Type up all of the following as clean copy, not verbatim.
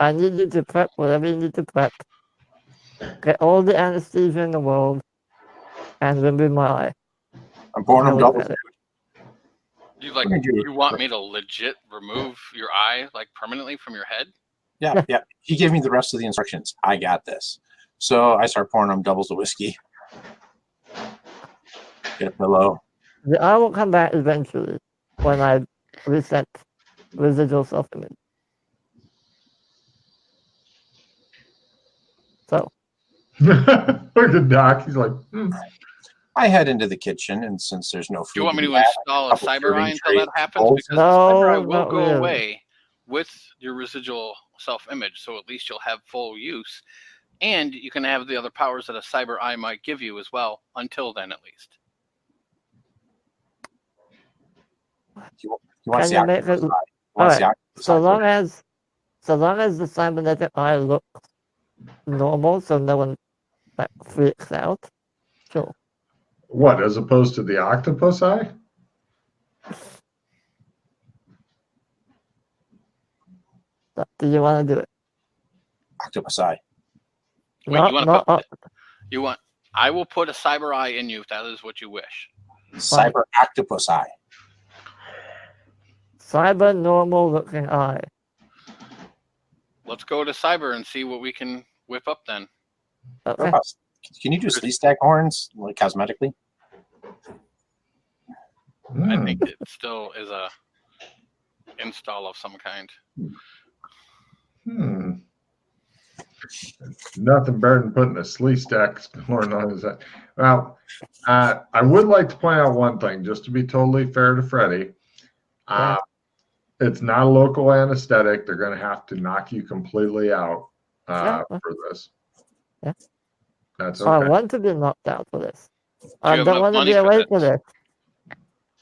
I need you to prep whatever you need to prep. Get all the anesthesia in the world, and remove my eye. I'm pouring them doubles. You want me to legit remove your eye like permanently from your head? Yeah. He gave me the rest of the instructions. I got this. So I start pouring them doubles of whiskey. Get a pillow. The eye will come back eventually when I reset residual self-image. So. Look at Doc. He's like, I head into the kitchen, and since there's no food, do you want me to install a cyber eye until that happens? Because the cyber eye will go away with your residual self-image, so at least you'll have full use, and you can have the other powers that a cyber eye might give you as well. Until then, at least. You want to see so long as the cybernetic eye looks normal, so no one freaks out. Sure. What, as opposed to the octopus eye? Do you want to do it? Octopus eye. Wait, you want? I will put a cyber eye in you if that is what you wish. Cyber octopus eye. Cyber normal looking eye. Let's go to cyber and see what we can whip up then. Okay. Can you do sleeve stack horns, like cosmetically? I think it still is a install of some kind. Nothing better than putting a sleeve stack horn on his head. Well, I would like to point out one thing, just to be totally fair to Freddie. It's not a local anesthetic. They're going to have to knock you completely out for this. Yeah. That's okay. I want to be knocked out for this. I don't want to be away for this.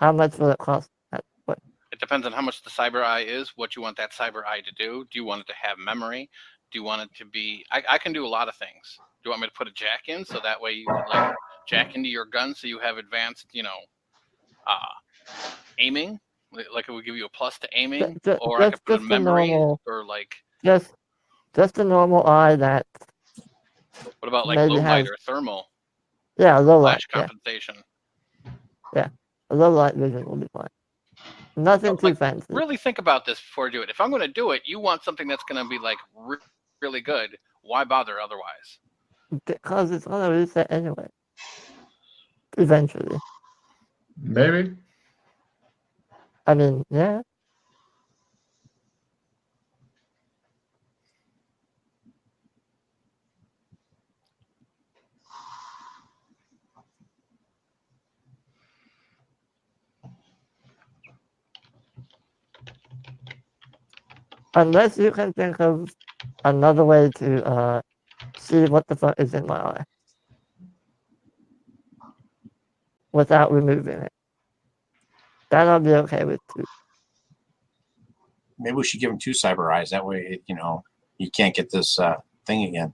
How much will it cost? It depends on how much the cyber eye is, what you want that cyber eye to do. Do you want it to have memory? Do you want it to be... I can do a lot of things. Do you want me to put a jack in so that way you can jack into your gun so you have advanced, aiming? Like it would give you a plus to aiming? Or I could put a memory or like... Just a normal eye that... What about like low light or thermal? Yeah, low light. Flash compensation. Yeah, a low light vision will be fine. Nothing too fancy. Really think about this before you do it. If I'm going to do it, you want something that's going to be like really good. Why bother otherwise? Because it's going to reset anyway. Eventually. Maybe. I mean, yeah. Unless you can think of another way to see what the fuck is in my eye without removing it. That I'll be okay with too. Maybe we should give him 2 cyber eyes. That way, you can't get this thing again.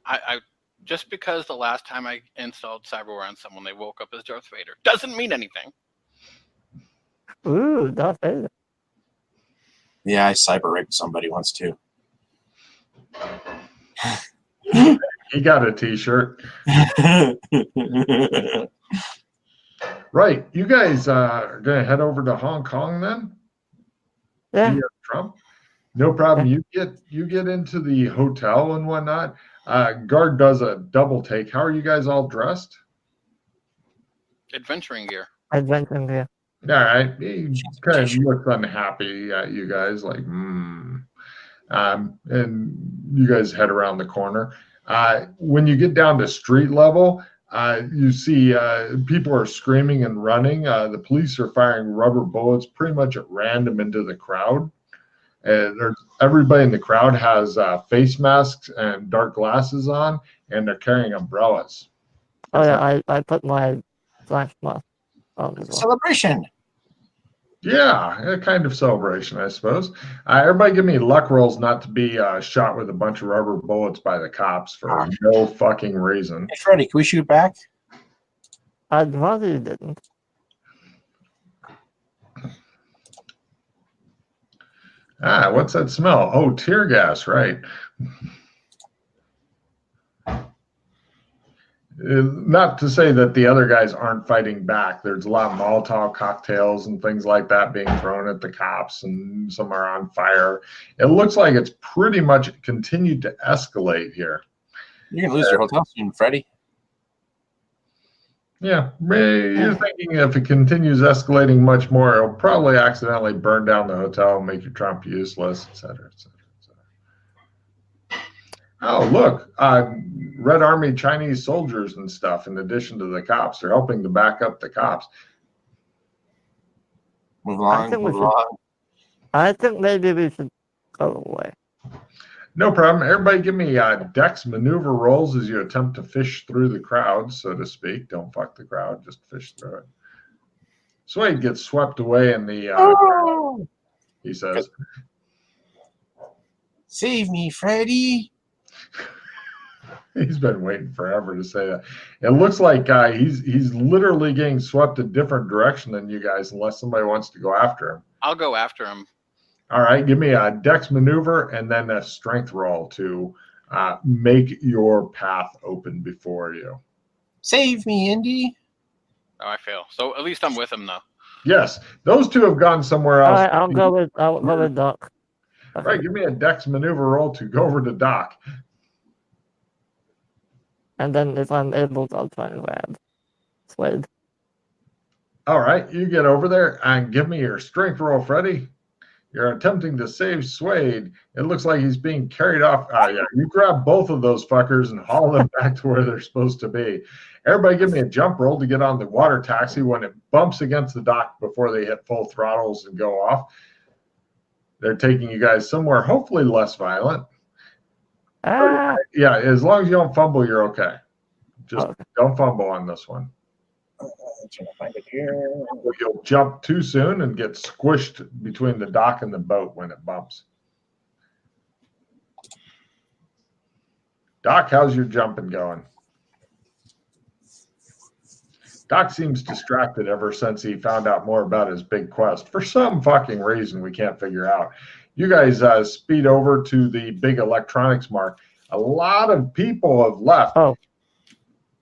I just because the last time I installed cyberware on someone, they woke up as Darth Vader, doesn't mean anything. Ooh, Darth Vader. Yeah, I cyber raped somebody once too. He got a t-shirt. Right. You guys are going to head over to Hong Kong then? Yeah. Trump? No problem. Yeah. You get into the hotel and whatnot. Guard does a double take. How are you guys all dressed? Adventuring gear. Adventuring gear. All right. He kind of looks unhappy at you guys, like, and you guys head around the corner. When you get down to street level, you see people are screaming and running. The police are firing rubber bullets pretty much at random into the crowd. Everybody in the crowd has face masks and dark glasses on, and they're carrying umbrellas. Oh, yeah, I put my flash mask on as well. Celebration. Yeah, a kind of celebration, I suppose. Everybody give me luck rolls not to be shot with a bunch of rubber bullets by the cops for no fucking reason. Hey, Freddie, can we shoot back? I'd rather you didn't. What's that smell? Oh, tear gas, right. Not to say that the other guys aren't fighting back. There's a lot of Molotov cocktails and things like that being thrown at the cops, and some are on fire. It looks like it's pretty much continued to escalate here. You're going to lose your hotel soon, Freddie. Yeah, you're thinking if it continues escalating much more, it'll probably accidentally burn down the hotel and make your Trump useless, et cetera, et cetera, et cetera. Oh, look, Red Army Chinese soldiers and stuff, in addition to the cops. They're helping to back up the cops. Move along. I think maybe we should go away. No problem. Everybody give me dex maneuver rolls as you attempt to fish through the crowd, so to speak. Don't fuck the crowd, just fish through it. Swade gets swept away in the crowd, he says. Save me, Freddy. He's been waiting forever to say that. It looks like he's literally getting swept a different direction than you guys, unless somebody wants to go after him. I'll go after him. All right, give me a dex maneuver and then a strength roll to make your path open before you. Save me, Indy. Oh, I fail. So at least I'm with him, though. Yes, those two have gone somewhere else. All right, I'll go with Doc. All right, give me a dex maneuver roll to go over to Doc. And then if I'm able, I'll try and grab Slade. All right, you get over there and give me your strength roll, Freddie. You're attempting to save Swade. It looks like he's being carried off. Yeah, you grab both of those fuckers and haul them back to where they're supposed to be. Everybody give me a jump roll to get on the water taxi when it bumps against the dock before they hit full throttles and go off. They're taking you guys somewhere hopefully less violent. Yeah, as long as you don't fumble, you're okay. Just don't fumble on this one. Trying to find it here. You'll jump too soon and get squished between the dock and the boat when it bumps. Doc, how's your jumping going? Doc seems distracted ever since he found out more about his big quest. For some fucking reason we can't figure out. You guys speed over to the big electronics mart. A lot of people have left.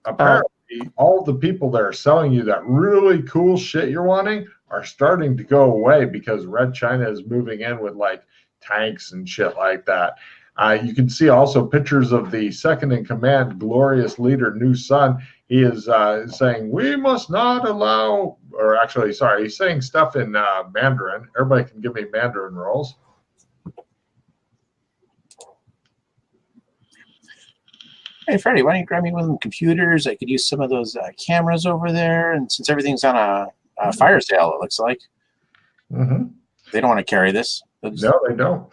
Apparently, all the people that are selling you that really cool shit you're wanting are starting to go away because Red China is moving in with like tanks and shit like that. You can see also pictures of the second in command, glorious leader, new son. He is saying, we must not allow, or actually, sorry, he's saying stuff in Mandarin. Everybody can give me Mandarin rolls. Hey, Freddie, why don't you grab me one of them computers? I could use some of those cameras over there. And since everything's on a fire sale, it looks like. Mm-hmm. They don't want to carry this. No, they don't.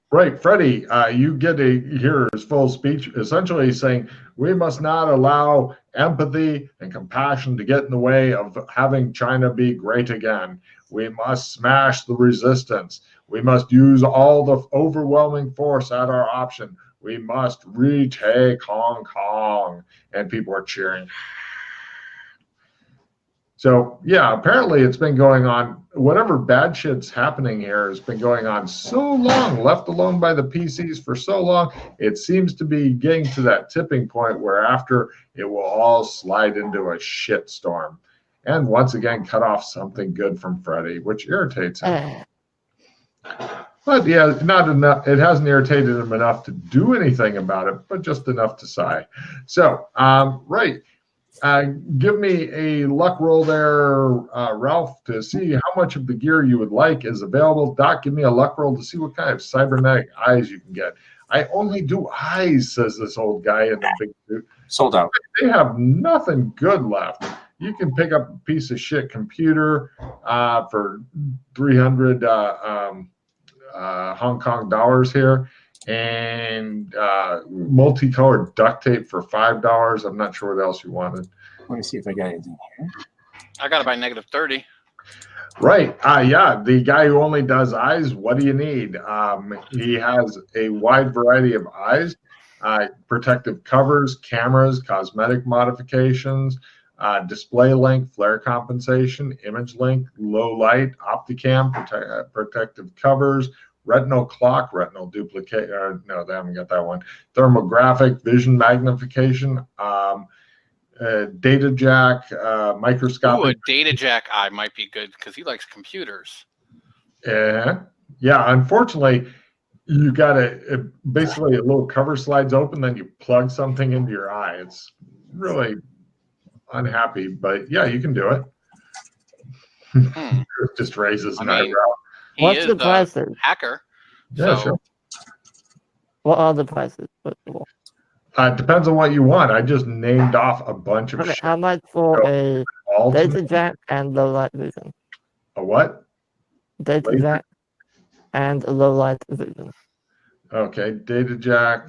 Right, Freddie, you get to hear his full speech, essentially saying, we must not allow empathy and compassion to get in the way of having China be great again. We must smash the resistance. We must use all the overwhelming force at our option. We must retake Hong Kong. And people are cheering. So, yeah, apparently it's been going on. Whatever bad shit's happening here has been going on so long, left alone by the PCs for so long. It seems to be getting to that tipping point where after it will all slide into a shit storm. And once again, cut off something good from Freddie, which irritates him. But yeah, not enough. It hasn't irritated him enough to do anything about it, but just enough to sigh. So, right. Give me a luck roll there, Ralph, to see how much of the gear you would like is available. Doc, give me a luck roll to see what kind of cybernetic eyes you can get. I only do eyes, says this old guy in the big suit. Sold out. They have nothing good left. You can pick up a piece of shit computer for 300 Hong Kong dollars here, and multicolored duct tape for $5. I'm not sure what else you wanted. Let me see if I got anything here. I got to buy -30. Right. Yeah. The guy who only does eyes, what do you need? He has a wide variety of eyes, protective covers, cameras, cosmetic modifications, display link, flare compensation, image link, low light, Opticam, protective covers, retinal clock, retinal duplicate. No, they haven't got that one. Thermographic, vision magnification, data jack, microscopic. Ooh, a data jack eye might be good because he likes computers. Yeah, unfortunately, you got to basically a little cover slides open, then you plug something into your eye. It's really unhappy, but yeah, you can do it. Just raises an eyebrow. What's the prices? Hacker. Yeah, sure. What are the prices? It depends on what you want. I just named off a bunch of shit. How much for a data jack and low light vision? A what? Data jack and low light vision. Okay, data jack,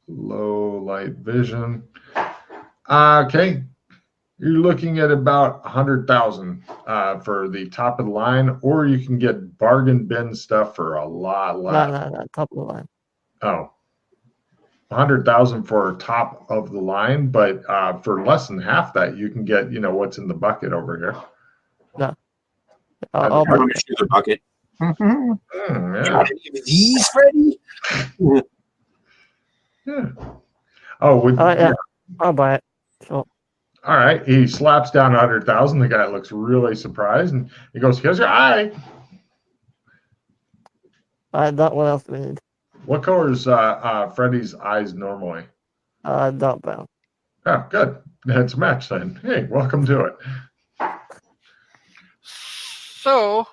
low light vision. Okay, you're looking at about 100,000 for the top of the line, or you can get bargain bin stuff for a lot less. No, top of the line. Oh, 100,000 for top of the line, but for less than half that, you can get what's in the bucket over here. No, I'll show the bucket. Yeah. Got any of these, Freddie? Yeah. Oh, yeah. I'll buy it. Sure. All right. He slaps down 100,000. The guy looks really surprised, and he goes, "Here's your eye." What else do we need? What color is Freddy's eyes normally? Dark brown. Oh, good. That's a match then. Hey, welcome to it. So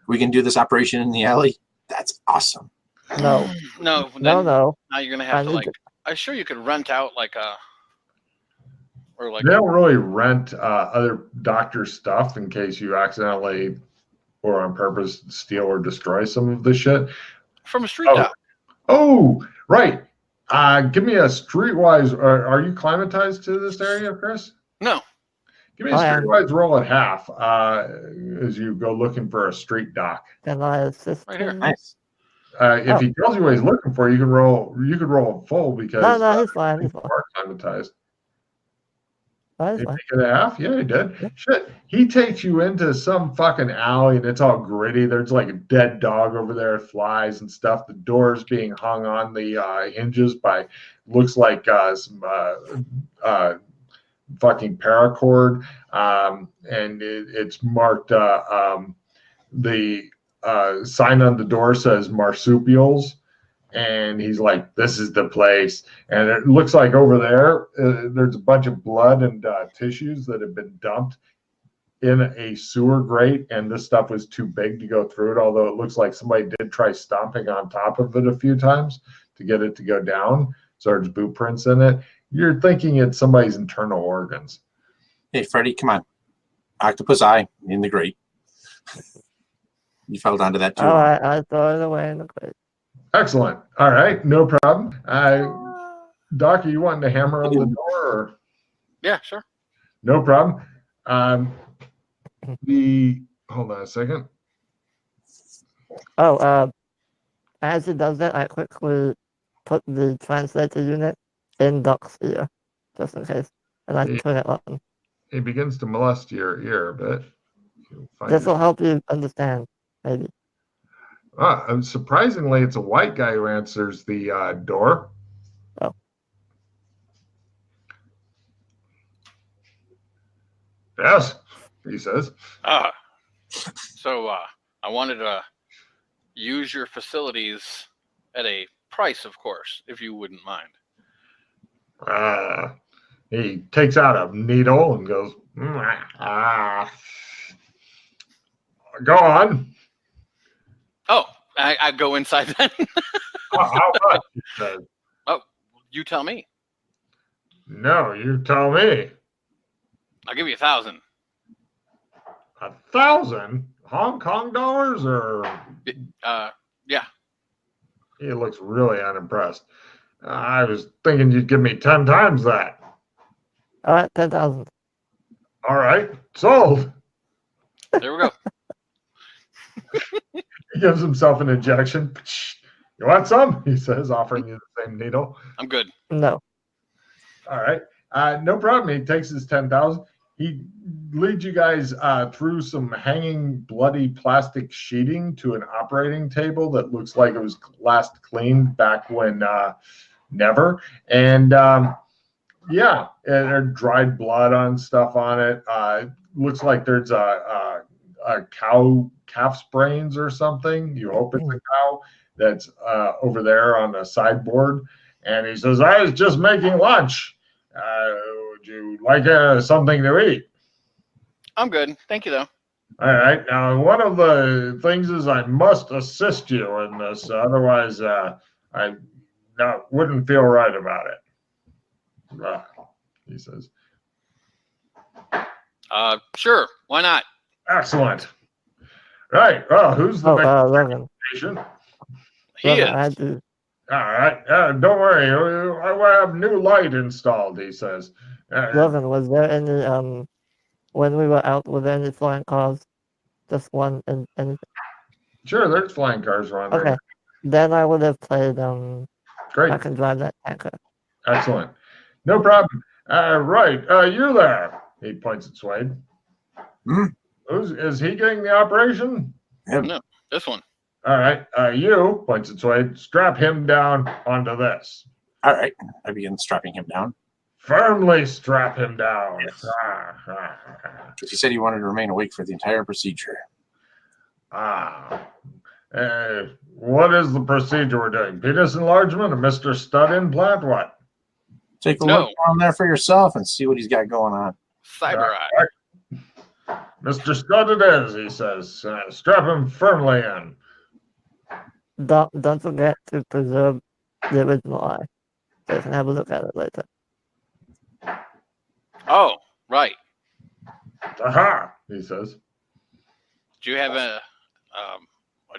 we can do this operation in the alley. That's awesome. No. No. Now you're gonna have to I'm sure you could rent out they don't really rent other doctors' stuff in case you accidentally or on purpose steal or destroy some of the shit from a street dog. Oh, right. Give me a streetwise. Are you climatized to this area, Chris? No. Give me a streetwise roll at half as you go looking for a street doc. Can I assist? Right here. Nice. If he tells you what he's looking for, you could roll full because no, he's fine. He's fine. Climatized. He make it a half? Yeah, he did. Yeah. Shit. He takes you into some fucking alley and it's all gritty. There's like a dead dog over there, flies and stuff. The door's being hung on the hinges by looks like some fucking paracord. And it's marked the sign on the door says marsupials. And he's like, "This is the place." And it looks like over there, there's a bunch of blood and tissues that have been dumped in a sewer grate. And this stuff was too big to go through it, although it looks like somebody did try stomping on top of it a few times to get it to go down. So there's boot prints in it. You're thinking it's somebody's internal organs. Hey, Freddie, come on. Octopus eye in the grate. You fell down to that too. All right, I throw it away in the grate. Excellent. All right, no problem. Doc, are you wanting to hammer on the door? Or? Yeah, sure. No problem. Hold on a second. As it does that, I quickly put the translator unit in Doc's ear, just in case, and I turn it on. He begins to molest your ear a bit. This will help you understand, maybe. Surprisingly, it's a white guy who answers the door. Oh. Yes, he says. So I wanted to use your facilities at a price, of course, if you wouldn't mind. He takes out a needle and goes, go on. Oh, I go inside then. How much? He says. Oh, you tell me. No, you tell me. I'll give you 1,000. 1,000 Hong Kong dollars, or? Yeah. He looks really unimpressed. I was thinking you'd give me 10 times that. All right, 10,000. All right, sold. There we go. He gives himself an injection. You want some? He says, offering you the same needle. I'm good. No. All right. No problem. He takes his 10,000. He leads you guys through some hanging bloody plastic sheeting to an operating table that looks like it was last cleaned back when never. And yeah, and there's dried blood on stuff on it. Looks like there's a calf's brains or something. You hope it's a cow that's over there on the sideboard. And he says, I was just making lunch. Would you like something to eat? I'm good. Thank you, though. All right. Now, one of the things is I must assist you in this. Otherwise, I wouldn't feel right about it. He says. Sure. Why not? Excellent. Right. Well, who's the next patient? He is. All right. Don't worry. I have new light installed, he says. Logan, was there any, when we were out, were there any flying cars? Just one and anything? Sure, there's flying cars around there. Okay. Then I would have played, Great. I can drive that tanker. Excellent. No problem. Right. You're there. He points at Swade. Is he getting the operation? No, this one. All right. You, points at Swade, strap him down onto this. All right. I begin strapping him down. Firmly strap him down. Yes. He said he wanted to remain awake for the entire procedure. What is the procedure we're doing? Penis enlargement, a Mr. Stud implant, what? Take a look on there for yourself and see what he's got going on. Cyber Eye. Mr. Stud it is, he says. Strap him firmly in. Don't forget to preserve the original eye. So you can have a look at it later. Oh, right. Aha, he says. Do you have a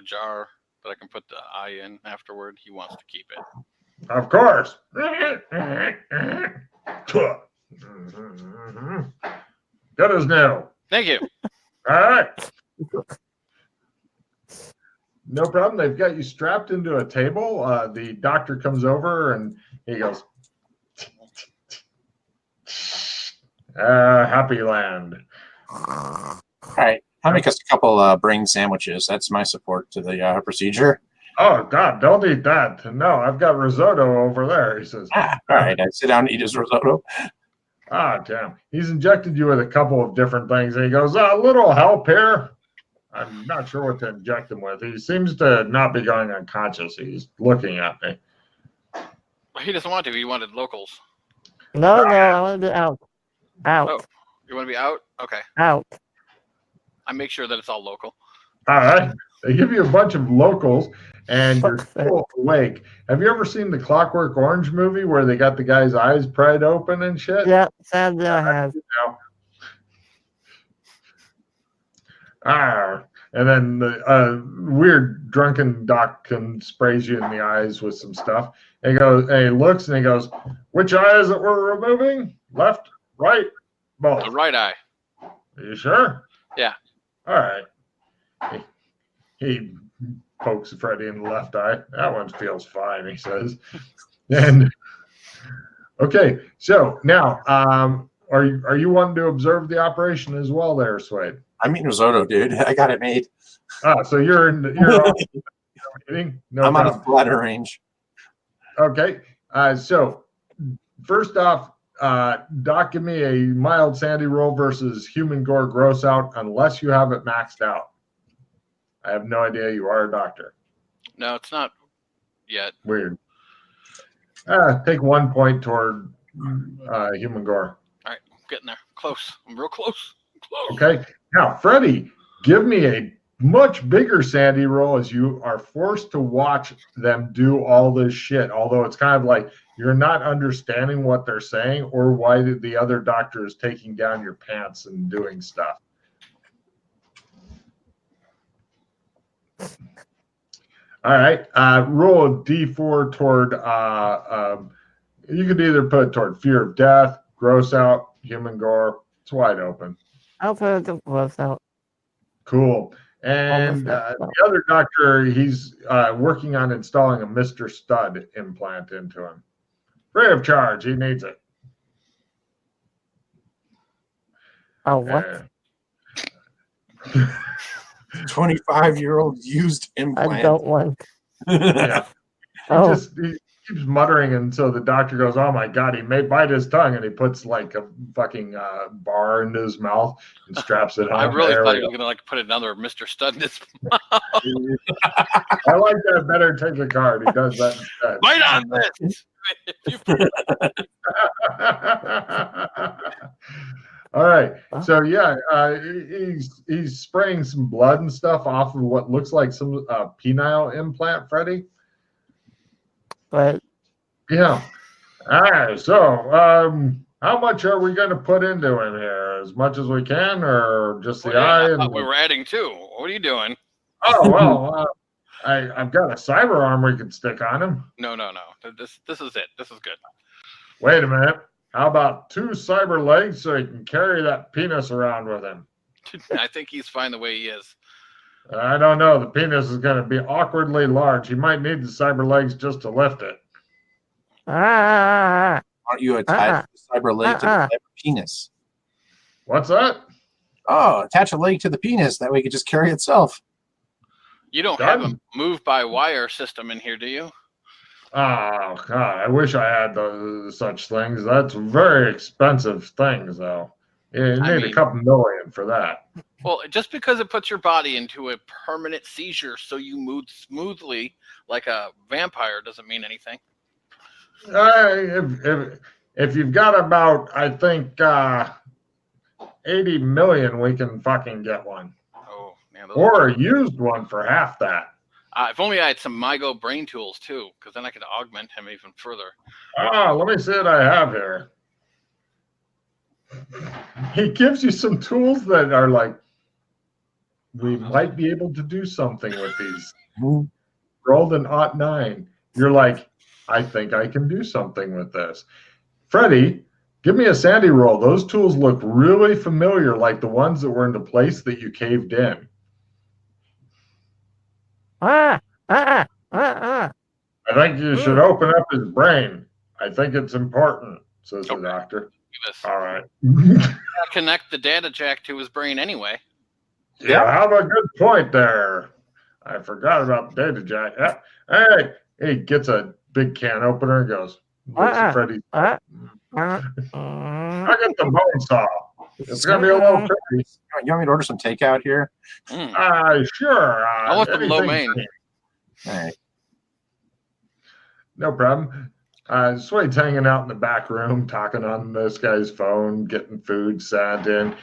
jar that I can put the eye in afterward? He wants to keep it. Of course. Good as new. Thank you. All right. No problem. They've got you strapped into a table. The doctor comes over and he goes, happy land. All right. I'll make us a couple brain sandwiches. That's my support to the procedure. Oh, God, don't eat that. No, I've got risotto over there, he says. All right. I sit down and eat his risotto. Damn. He's injected you with a couple of different things. And he goes, a little help here. I'm not sure what to inject him with. He seems to not be going unconscious. He's looking at me. He doesn't want to. He wanted locals. No, I want to be out. Out. Oh, you want to be out? Okay. Out. I make sure that it's all local. All right. They give you a bunch of locals, and you're still awake. Have you ever seen the Clockwork Orange movie where they got the guy's eyes pried open and shit? Yeah, sadly I have. And then the weird drunken doc sprays you in the eyes with some stuff. And he looks and he goes, which eye is it we're removing? Left, right, both. The right eye. Are you sure? Yeah. All right. He pokes Freddy in the left eye. That one feels fine, he says. And okay, so now, are you wanting to observe the operation as well, there, Swade? I'm eating risotto, dude. I got it made. So you're eating? No I'm problem. on the bladder range. Okay. So first off, Doc, give me a mild sandy roll versus human gore gross out unless you have it maxed out. I have no idea you are a doctor. No, it's not yet. Weird. Take 1 point toward human gore. All right, I'm getting there. Close. I'm real close. Okay. Now, Freddie, give me a much bigger sandy roll as you are forced to watch them do all this shit. Although it's kind of like you're not understanding what they're saying or why the other doctor is taking down your pants and doing stuff. All right. Roll a D4 toward, you could either put it toward fear of death, gross out, human gore. It's wide open. I'll put it gross out. Cool. And the other doctor, he's working on installing a Mr. Stud implant into him. Free of charge. He needs it. A what? 25-year-old used I implant. don't want. Yeah. Oh. He keeps muttering until the doctor goes, "Oh my God, he may bite his tongue," and he puts like a fucking bar into his mouth and straps it on. I really thought he was gonna like put another Mr. Stud in his mouth. I like that better. Take a card. He does that instead. Bite on this. All right. So yeah, he's spraying some blood and stuff off of what looks like some penile implant, Freddie. Right. Yeah. All right. So how much are we going to put into him here? As much as we can, or just the eye? I thought we were adding two. What are you doing? Oh well, I've got a cyber arm we could stick on him. No. This is it. This is good. Wait a minute. How about 2 cyber legs so he can carry that penis around with him? I think he's fine the way he is. I don't know. The penis is going to be awkwardly large. He might need the cyber legs just to lift it. Aren't you attached the cyber leg to the cyber penis? What's that? Oh, attach a leg to the penis. That way it can just carry itself. You don't have a move-by-wire system in here, do you? Oh, God. I wish I had such things. That's very expensive things, though. You need a couple million for that. Well, just because it puts your body into a permanent seizure so you move smoothly like a vampire doesn't mean anything. If you've got about, I think, 80 million, we can fucking get one. Oh, man. Or a used one for half that. If only I had some MyGo brain tools, too, because then I could augment him even further. Let me see what I have here. He gives you some tools that are like, we might be able to do something with these. Rolled an 09. You're like, I think I can do something with this. Freddie, give me a Sandy roll. Those tools look really familiar, like the ones that were in the place that you caved in. I think you should open up his brain. I think it's important, says the doctor. All right. Connect the data jack to his brain anyway. Yeah, have a good point there. I forgot about the data jack. Yeah. Hey, he gets a big can opener and goes, Freddie. I got the bone saw. It's going to be a little tricky. You want me to order some takeout here? Sure. I want some lo mein. All right. No problem. Swade's hanging out in the back room, talking on this guy's phone, getting food sent in.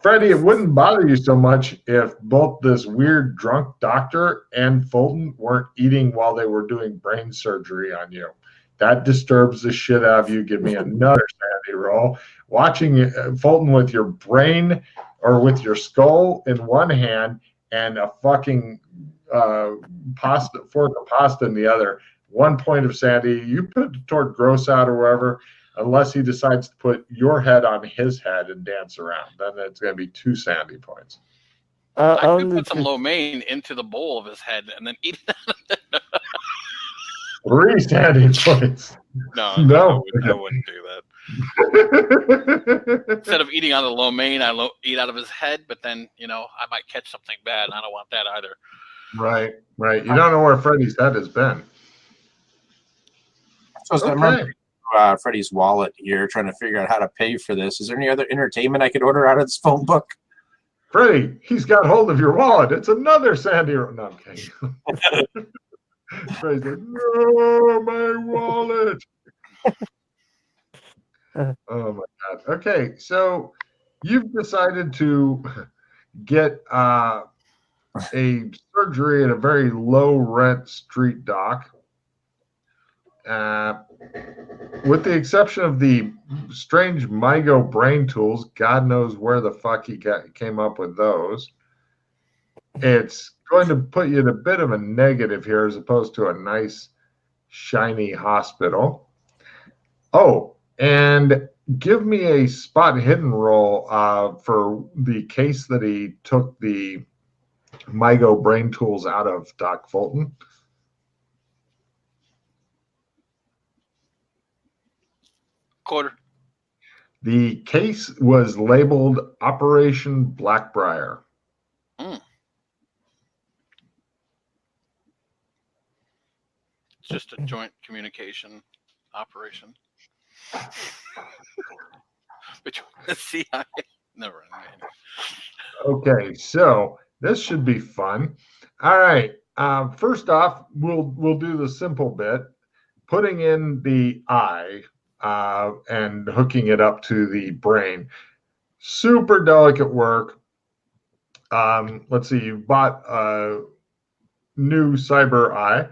Freddie, it wouldn't bother you so much if both this weird drunk doctor and Fulton weren't eating while they were doing brain surgery on you. That disturbs the shit out of you. Give me another Sandy roll. Watching Fulton with your brain or with your skull in one hand and a fucking fork of pasta in the other. 1 point of Sandy. You put it toward gross out or wherever, unless he decides to put your head on his head and dance around. Then it's going to be 2 Sandy points. I could put some lo mein into the bowl of his head and then eat it. 3 Sandy points. No, I wouldn't do that. Instead of eating out of the lo mein, I eat out of his head, but then, I might catch something bad, and I don't want that either. Right. You don't know where Freddie's head has been. So I remember Freddie's wallet here, trying to figure out how to pay for this. Is there any other entertainment I could order out of this phone book? Freddie, he's got hold of your wallet. It's another Sandy. No, I'm kidding. Freddie's like, no, my wallet. Oh, my God. Okay, so you've decided to get a surgery at a very low-rent street dock. With the exception of the strange MyGo brain tools, God knows where the fuck he came up with those. It's going to put you in a bit of a negative here as opposed to a nice, shiny hospital. Oh, and give me a spot hidden roll for the case that he took the MyGo brain tools out of, Doc Fulton. Quarter. The case was labeled Operation Blackbriar. It's just a joint communication operation between the CIA. Never mind. Okay, so this should be fun. All right. First off, we'll do the simple bit, putting in the eye and hooking it up to the brain. Super delicate work. Let's see, you bought a new cyber eye,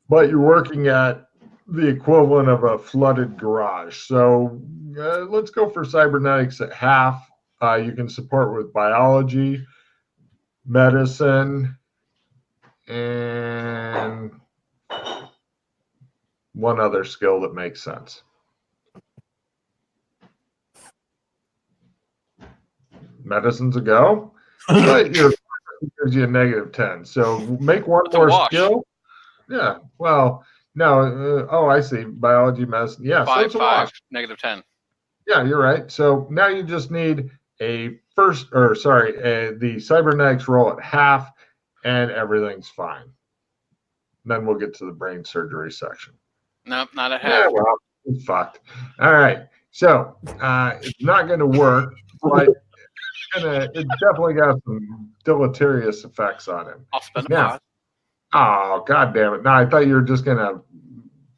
but you're working at the equivalent of a flooded garage. So let's go for cybernetics at half. You can support with biology, medicine, and one other skill that makes sense. Medicine's a go, but gives you a -10. So make one more skill. Yeah. Well, no. I see. Biology, medicine. Yeah. 5, so it's a wash. -10. Yeah, you're right. So now you just need the cybernetics roll at half, and everything's fine. Then we'll get to the brain surgery section. Nope, not a half. Yeah, well, it's fucked. All right. So it's not going to work, but it's definitely got some deleterious effects on him. I'll spend now. Oh, God damn it. No, I thought you were just going to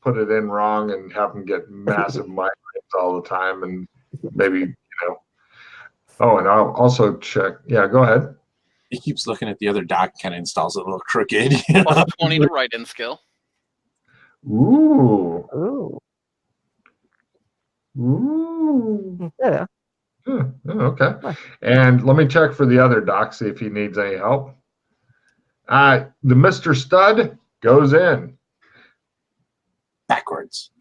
put it in wrong and have him get massive migraines all the time and maybe, Oh, and I'll also check. Yeah, go ahead. He keeps looking at the other doc, kind of installs it a little crooked. Plus 20 to write-in skill. Ooh. Yeah. Okay. And let me check for the other doc, see if he needs any help. The Mr. Stud goes in. Backwards.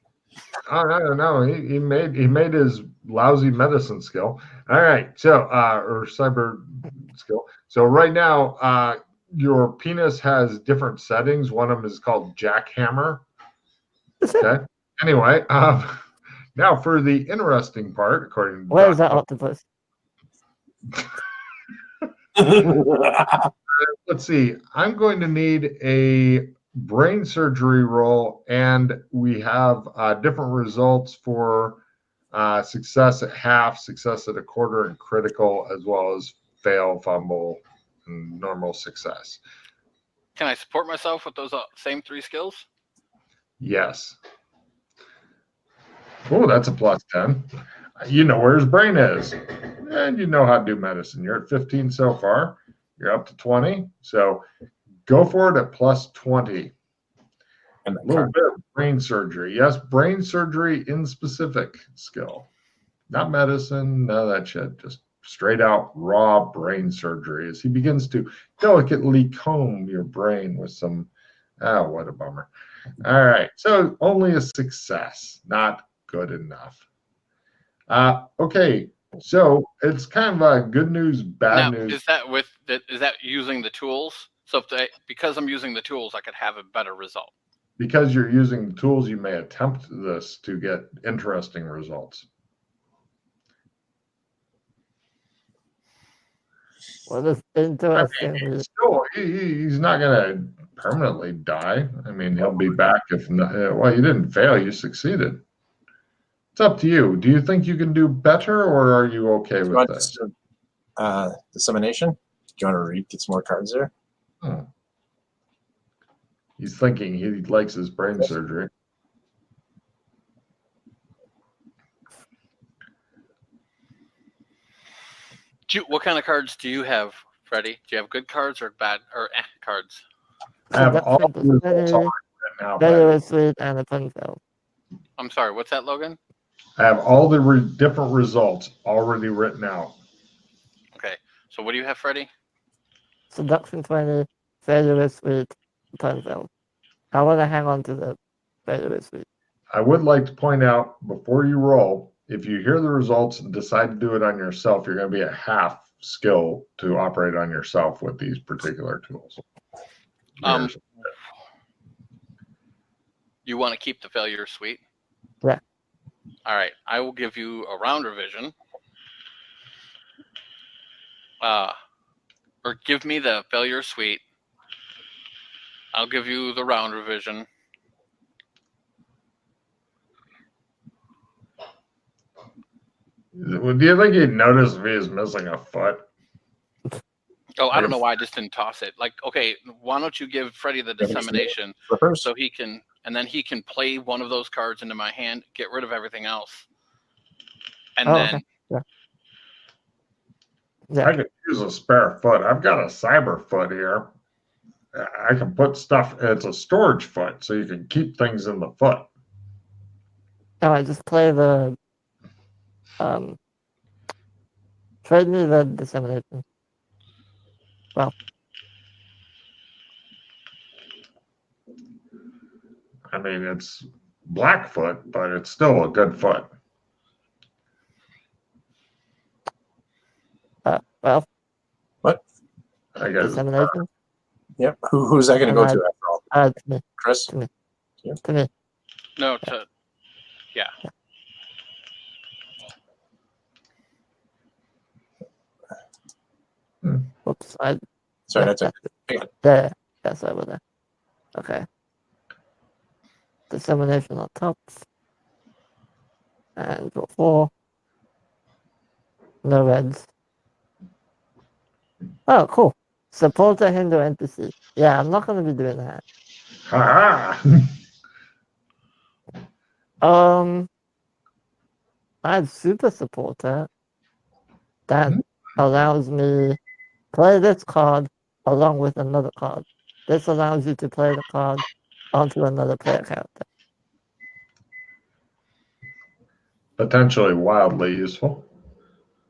Oh, no. He made his lousy medicine skill. All right. So, or cyber skill. So right now, your penis has different settings. One of them is called jackhammer. Okay. Anyway, now for the interesting part, according to where's that octopus? Let's see. I'm going to need a brain surgery roll, and we have different results for success at half, success at a quarter, and critical, as well as fail, fumble, and normal success. Can I support myself with those same 3 skills? Yes. Oh, that's a +10. You know where his brain is, and you know how to do medicine. You're at 15 so far. You're up to 20. So go for it at +20. And a little bit of brain surgery. Yes, brain surgery in specific skill. Not medicine, none of that shit. Just straight out raw brain surgery as he begins to delicately comb your brain with some, what a bummer. All right, so only a success, not good enough. Okay, so it's kind of good news, bad news. Is that using the tools? So because I'm using the tools, I could have a better result. Because you're using the tools, you may attempt this to get interesting results. Well, this interesting. He's not going to permanently die. I mean, he'll be back if not. Well, you didn't fail; you succeeded. It's up to you. Do you think you can do better, or are you okay with this? Dissemination? Do you want to get some more cards there? He's thinking he likes his brain surgery. What kind of cards do you have, Freddie? Do you have good cards or bad cards? I have all the results right now. Very sweet and a fun film. I'm sorry, what's that, Logan? I have all the different results already written out. Okay, so what do you have, Freddie? Seduction 20, failure sweet, fun film. I want to hang on to the failure sweet. I would like to point out before you roll, if you hear the results and decide to do it on yourself, you're going to be at half skill to operate on yourself with these particular tools. You want to keep the failure sweet? Yeah. All right, I will give you a round revision. Or give me the failure suite. I'll give you the round revision. Do you think he'd notice if he was missing a foot? Oh, I don't know why I just didn't toss it. Like, okay, why don't you give Freddy the dissemination so he can, and then he can play one of those cards into my hand, get rid of everything else, and then. Okay. Yeah. I could use a spare foot. I've got a cyber foot here. I can put stuff. It's a storage foot, so you can keep things in the foot. Oh, I just play the trade me the dissemination. Well, I mean, it's Blackfoot, but it's still a good foot. well. What? I guess. Dissemination? Yep. Who's that going to go to after all? To me. Chris? To me. Yeah. To me. No, to. Yeah. Oops. Sorry, that's it. There. That's over there. Okay. Dissemination on top. And draw 4. No reds. Oh, cool. Support a Hindu NPC. Yeah, I'm not going to be doing that. Ha I have super supporter that allows me play this card along with another card. This allows you to play the card onto another player character. Potentially wildly useful.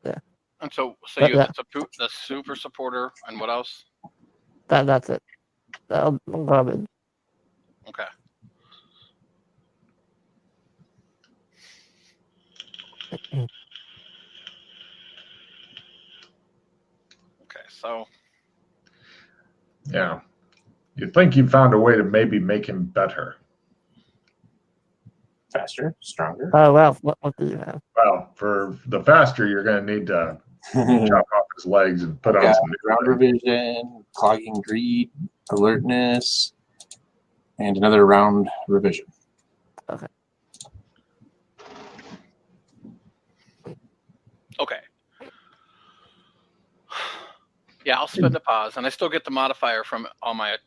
Yeah. And so you have the super supporter, and what else? That's it. Garbage. Okay. Okay, so. Yeah. You think you found a way to maybe make him better. Faster, stronger. Oh, well, what do you have? Well, for the faster, you're going to need to chop off his legs and put on some round revision, clogging greed, alertness, and another round revision. Okay. Okay. Yeah, I'll spend the pause, and I still get the modifier from all my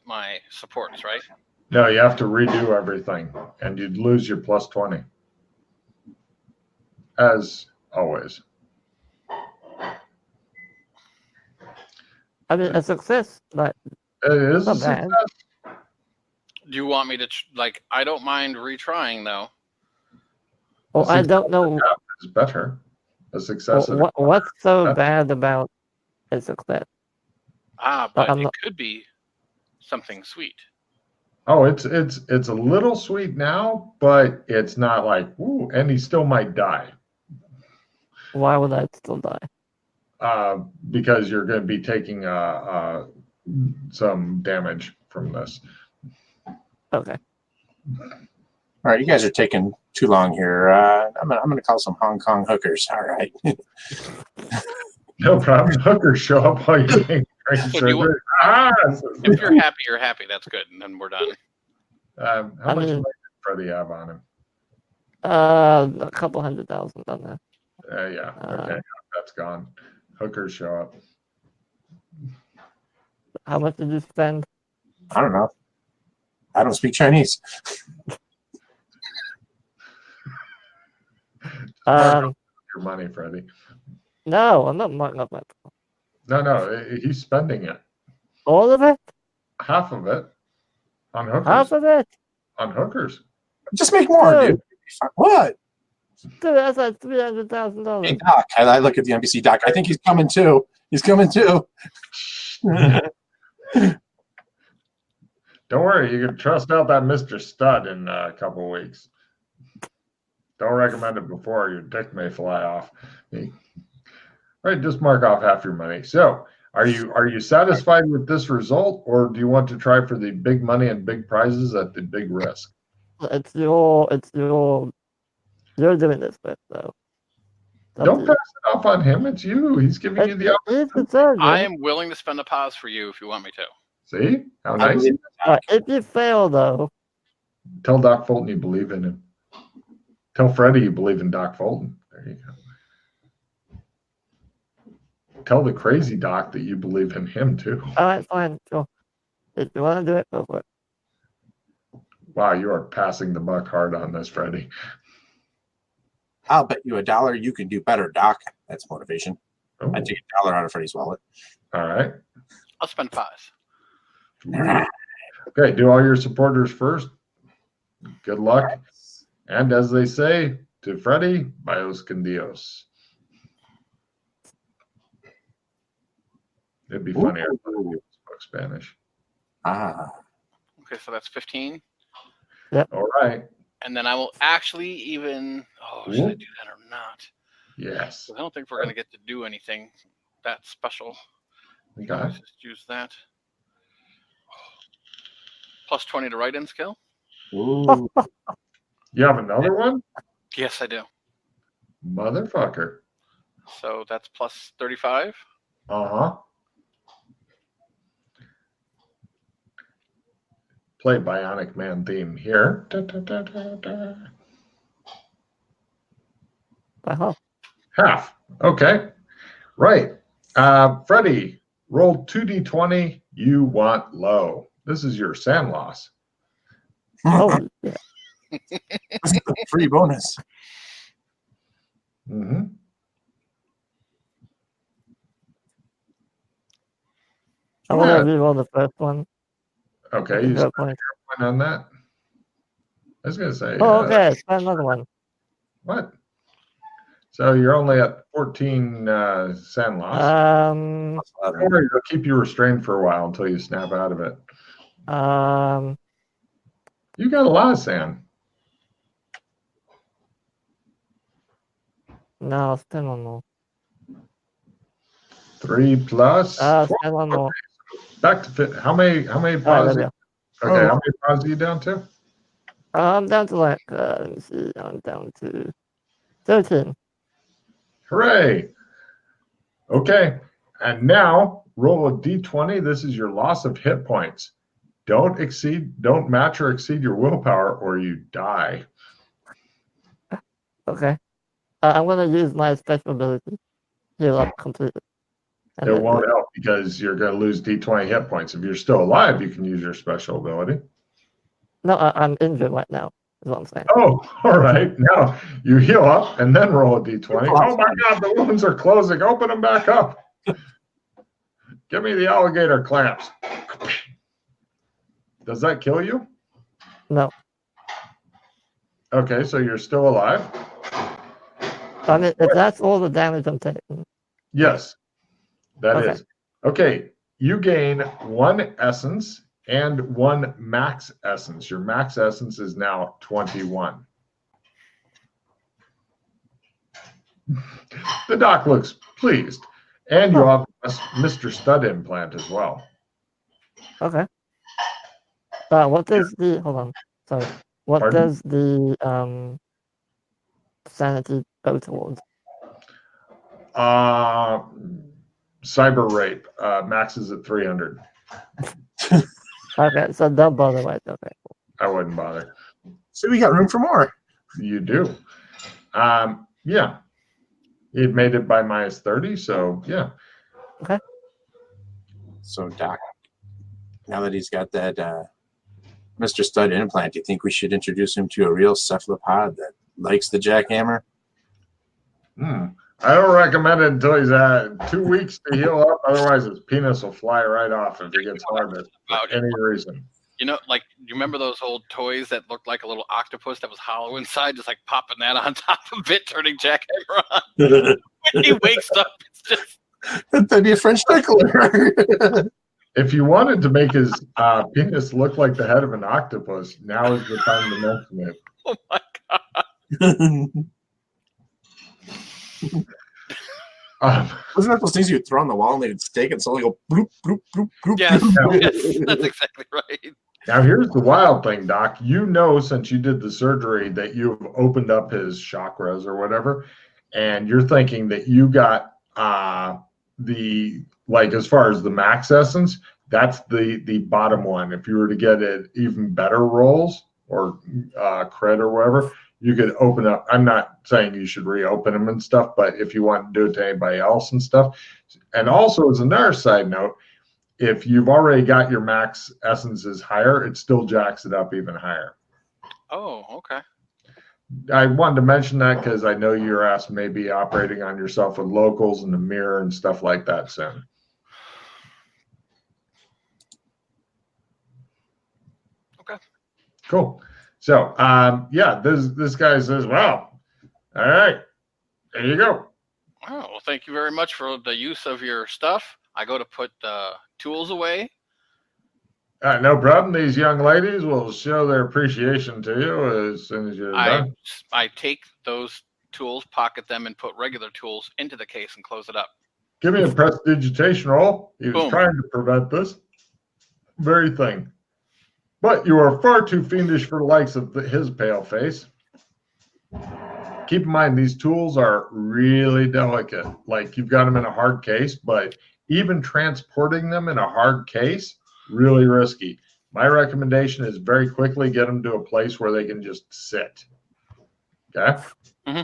supports, right? No, you have to redo everything, and you'd lose your plus 20. As always. I mean, a success, like, it is not a bad. success. Do you want me to, I don't mind retrying, though. Well, I don't know. It's better. A success. What's so bad about a success? But it could be something sweet. Oh, it's a little sweet now, but it's not like, ooh, and he still might die. Why would I still die? Because you're going to be taking some damage from this. Okay. All right, you guys are taking too long here. I'm gonna call some Hong Kong hookers. All right. No problem. Hookers show up while you're being sugar. If you're happy. That's good, and then we're done. How much money did Freddy have on him? A couple $100,000 on that. Yeah. Okay. That's gone. Hookers show up. How much did you spend? I don't know. I don't speak Chinese. Your money, Freddy. No, I'm not marking up my. No, he's spending it. All of it? Half of it on hookers. Half of it? On hookers. Just make more, dude. What? Dude, that's like $300,000. Hey, Doc. I look at the NBC Doc. I think he's coming too. Don't worry, you can trust out that Mr. Stud in a couple of weeks. Don't recommend it before your dick may fly off. Right, just mark off half your money. So, are you satisfied with this result, or do you want to try for the big money and big prizes at the big risk? It's your You're doing this with, though. Don't pass it off on him. It's you. He's giving you the option. I am willing to spend a pause for you if you want me to. See? How nice. If you fail, though. Tell Doc Fulton you believe in him. Tell Freddie you believe in Doc Fulton. There you go. Tell the crazy Doc that you believe in him, too. All right, fine. Sure. If you want to do it, go for it. Wow, you are passing the buck hard on this, Freddie. I'll bet you $1 you can do better, Doc. That's motivation. Oh. I take $1 out of Freddie's wallet. All right. I'll spend 5. Okay, do all your supporters first. Good luck. And as they say, to Freddie, bios con Dios. It'd be funny if I spoke Spanish. Okay, so that's 15. Yep. All right. And then I will actually even... Oh, should I do that or not? Yes. I don't think we're going to get to do anything that special. Okay. Let's just use that. Plus 20 to write-in skill. Ooh. You have another one? Yes, I do. Motherfucker. So that's plus 35. Uh-huh. Play Bionic Man theme here. Da, da, da, da, da. Half. Okay. Right. Freddie, roll 2d20. You want low. This is your sand loss. Oh, yeah. This is a free bonus. Mm-hmm. I want to reroll the first one. Okay, you spent your point on that. I was going to say. Oh, okay. Spend another one. What? So you're only at 14 sand loss. Don't worry, they'll keep you restrained for a while until you snap out of it. You got a lot of sand. No, I'll spend one more. 3 plus. Spend one more. Back to fit. How many pause? Okay, how many pause are you down to? I'm down to like, let me see, I'm down to 13. Hooray! Okay, and now roll a d20. This is your loss of hit points. Don't match or exceed your willpower, or you die. Okay. I'm going to use my special ability. Heal up completely. It won't help because you're going to lose d20 hit points. If you're still alive, you can use your special ability. No, I'm injured right now, is what I'm saying. Oh, all right. Now you heal up and then roll a d20. Oh my God, the wounds are closing. Open them back up. Give me the alligator clamps. Does that kill you? No. Okay, so you're still alive? I mean, if that's all the damage I'm taking. Yes, that is. Okay, you gain 1 essence and 1 max essence. Your max essence is now 21. The doc looks pleased. And you have a Mr. Stud implant as well. Okay. What does the... Hold on. Sorry. What does the sanity go towards? Cyber rape. Max is at 300. Okay, so don't bother, right? Okay. I wouldn't bother. So we got room for more. You do. Yeah. It made it by minus 30, so yeah. Okay. So Doc, now that he's got that Mr. Stud implant, do you think we should introduce him to a real cephalopod that likes the jackhammer? I don't recommend it until he's had 2 weeks to heal up. Otherwise, his penis will fly right off if he gets harmed for any reason. You know, like, you remember those old toys that looked like a little octopus that was hollow inside, just like popping that on top of it, turning jackhammer on? When he wakes up, it's just... That'd be a French tickler. If you wanted to make his penis look like the head of an octopus, now is the time to mention it. Oh my God. Wasn't that those things you'd throw on the wall and they'd stake and slowly go bloop, bloop, bloop, bloop? Yes, bloop. yes, that's exactly right. Now, here's the wild thing, Doc. You know, since you did the surgery, that you've opened up his chakras or whatever, and you're thinking that you got as far as the max essence, that's the bottom one. If you were to get it even better rolls or cred or whatever, you could open up. I'm not saying you should reopen them and stuff, but if you want to do it to anybody else and stuff. And also, as another side note, if you've already got your max essences higher, it still jacks it up even higher. Oh, okay. I wanted to mention that because I know you're asked maybe operating on yourself with locals and the mirror and stuff like that soon. Okay. Cool. So, yeah, this guy says, "Wow, all right, there you go." Oh, well, thank you very much for the use of your stuff. I go to put tools away. No problem. These young ladies will show their appreciation to you as soon as you're done. I take those tools, pocket them, and put regular tools into the case and close it up. Give me a prestidigitation roll. He was Boom. trying to prevent this very thing. But you are far too fiendish for the likes of his pale face. Keep in mind, these tools are really delicate. Like, you've got them in a hard case, but even transporting them in a hard case, really risky. My recommendation is very quickly get them to a place where they can just sit. Okay? Mm-hmm.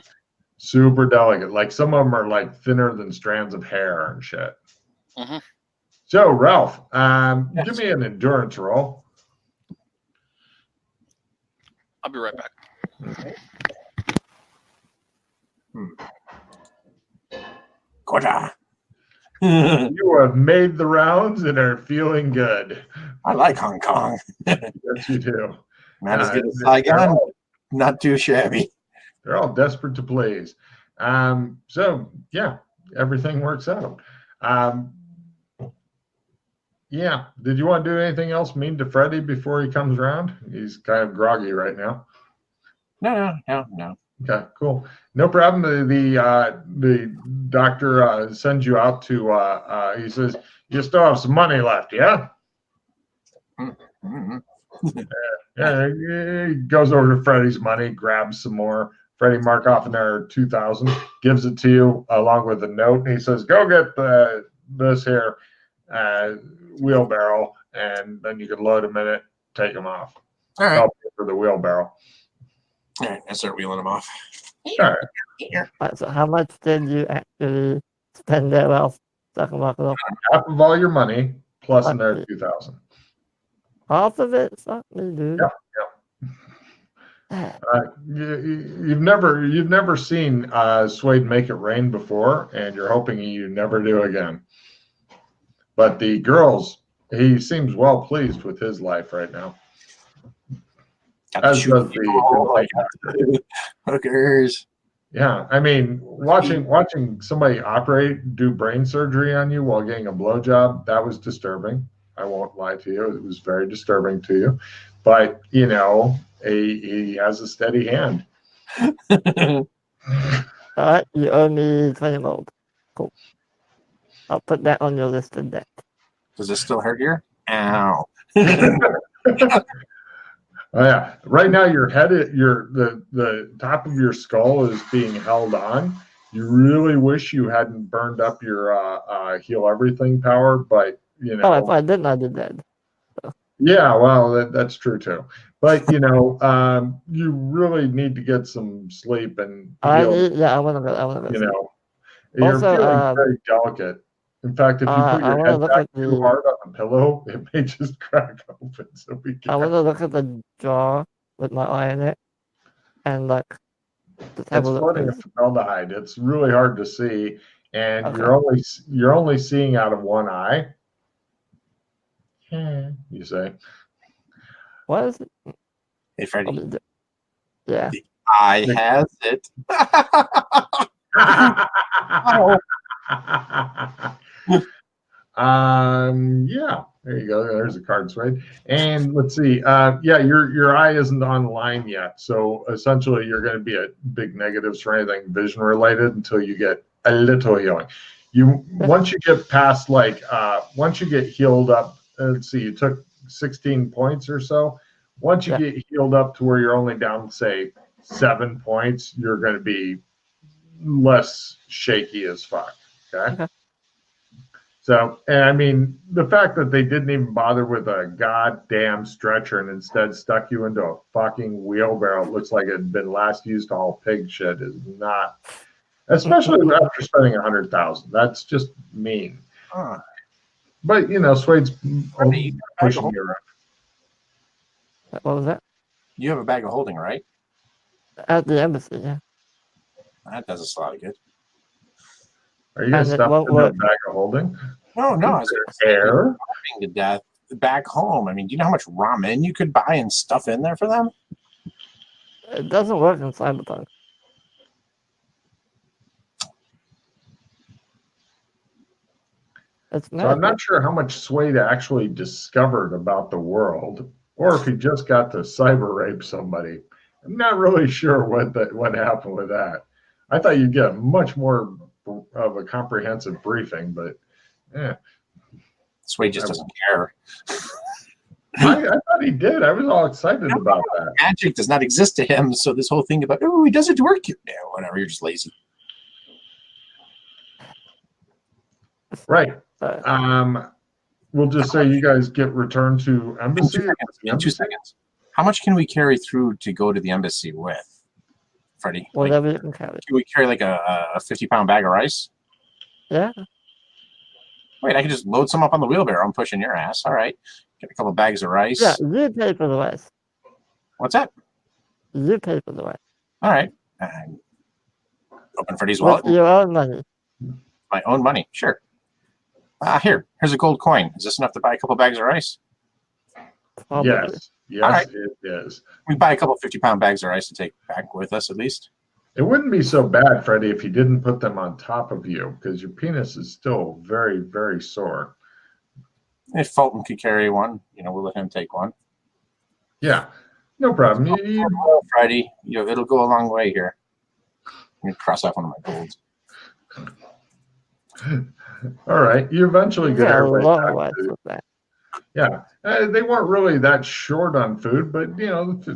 Super delicate. Like, some of them are like thinner than strands of hair and shit. Mm-hmm. So, Ralph, Yes. give me an endurance roll. I'll be right back. Okay. Quarter. You have made the rounds and are feeling good. I like Hong Kong. Yes, you do. Not as good as Saigon. Not too shabby. They're all desperate to please. So, yeah, everything works out. Yeah. Did you want to do anything else mean to Freddie before he comes around? He's kind of groggy right now. No. Okay, cool. No problem. The doctor sends you out to, he says, you still have some money left, yeah? Mm-hmm. Yeah, he goes over to Freddie's money, grabs some more. Freddie mark off another 2,000, gives it to you along with a note. And he says, go get this here wheelbarrow, and then you can load them in it, take them off. All right. Help you for the wheelbarrow. All right, I start wheeling them off. All right. So how much did you actually spend there, Ralph? Half of all your money plus another 2,000. Half of it? It's not me, dude. Yep. You've never seen Suede make it rain before, and you're hoping you never do again. But the girls, he seems well pleased with his life right now. As does the hookers. Yeah, I mean, watching somebody do brain surgery on you while getting a blowjob, that was disturbing. I won't lie to you; it was very disturbing to you. But you know, he has a steady hand. All right, you owe me 20 gold. Cool. I'll put that on your list of debt. Does this still hurt here? Ow. Oh yeah. Right now your head, the top of your skull is being held on. You really wish you hadn't burned up your heal everything power, but you know. Oh, if I didn't, I did that. So. Yeah, well, that's true too. But you know, you really need to get some sleep and I want to go. You know, you're also, feeling very delicate. In fact, if you put your head back too hard on the pillow, it may just crack open. So I want to look at the jar with my eye in it, and like, just have a look. It's formaldehyde. It's really hard to see, and you're only seeing out of one eye. You say. What is it? Hey, Freddie. Yeah. The eye has it. Yeah, there you go. There's a card swipe. And let's see. Yeah, your eye isn't online yet. So essentially you're going to be at big negatives for anything vision related until you get a little healing. Once you get past once you get healed up, let's see, you took 16 points or so. Once you get healed up to where you're only down, say, 7 points, you're going to be less shaky as fuck. Okay. So, and I mean, the fact that they didn't even bother with a goddamn stretcher and instead stuck you into a fucking wheelbarrow, it looks like it had been last used to haul pig shit, is not, especially after spending $100,000. That's just mean. But you know, Suede's pushing you around. What was that? You have a bag of holding, right? At the embassy, yeah. That does us a lot of good. Are you guys stuffed in a bag of holding? No. I was air to death back home. I mean, do you know how much ramen you could buy and stuff in there for them? It doesn't work in Cyberpunk. So I'm not sure how much Suede actually discovered about the world, or if he just got to cyber rape somebody. I'm not really sure what happened with that. I thought you'd get much more of a comprehensive briefing, but yeah. Suede just doesn't care. I thought he did. I was all excited about that. Magic does not exist to him, so this whole thing about, he does it to work. Yeah, whatever, you're just lazy. Right. We'll just say you guys get returned to embassy. In 2 seconds. How much can we carry through to go to the embassy with, Freddie? Whatever you can carry. Can we carry like a 50-pound bag of rice? Yeah. Wait, I can just load some up on the wheelbarrow. I'm pushing your ass. All right. Get a couple of bags of rice. Yeah, you pay for the rice. What's that? You pay for the rice. All right. Open Freddie's wallet. With your own money. My own money, sure. Here's a gold coin. Is this enough to buy a couple bags of rice? Probably. Yes, right. It is. We buy a couple 50-pound bags of rice to take back with us at least. It wouldn't be so bad, Freddie, if you didn't put them on top of you, because your penis is still very, very sore. If Fulton could carry one, we'll let him take one. Yeah, no problem. Freddie, it'll go a long way here. Let me cross off one of my golds. All right, you eventually get everybody back. Yeah, they weren't really that short on food, but 100 pounds.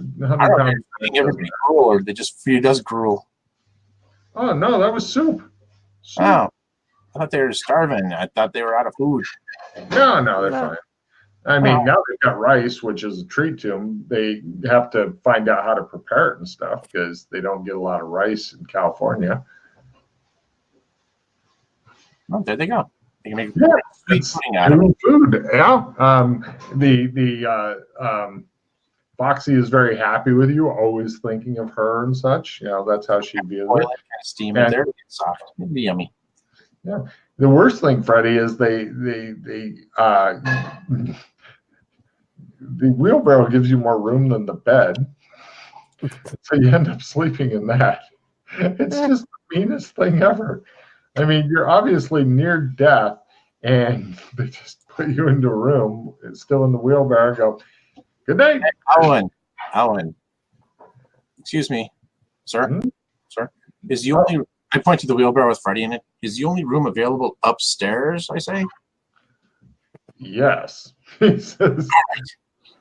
Everybody gruel, or they just feed us gruel. Oh no, that was soup. Oh, I thought they were starving. I thought they were out of food. No, they're fine. I mean, now they've got rice, which is a treat to them. They have to find out how to prepare it and stuff because they don't get a lot of rice in California. Oh, there they go. They can make food out of it. Food, yeah. Foxy is very happy with you, always thinking of her and such. That's how she views it. Kind of steam in there, soft, it'd be yummy. Yeah. The worst thing, Freddie, is the wheelbarrow gives you more room than the bed, so you end up sleeping in that. It's just the meanest thing ever. I mean, you're obviously near death, and they just put you into a room, still in the wheelbarrow, and go, "Good night." Hey, Alan. Excuse me, sir. Mm-hmm. Sir, is the only I point to the wheelbarrow with Freddie in it. Is the only room available upstairs? I say. Yes. He says.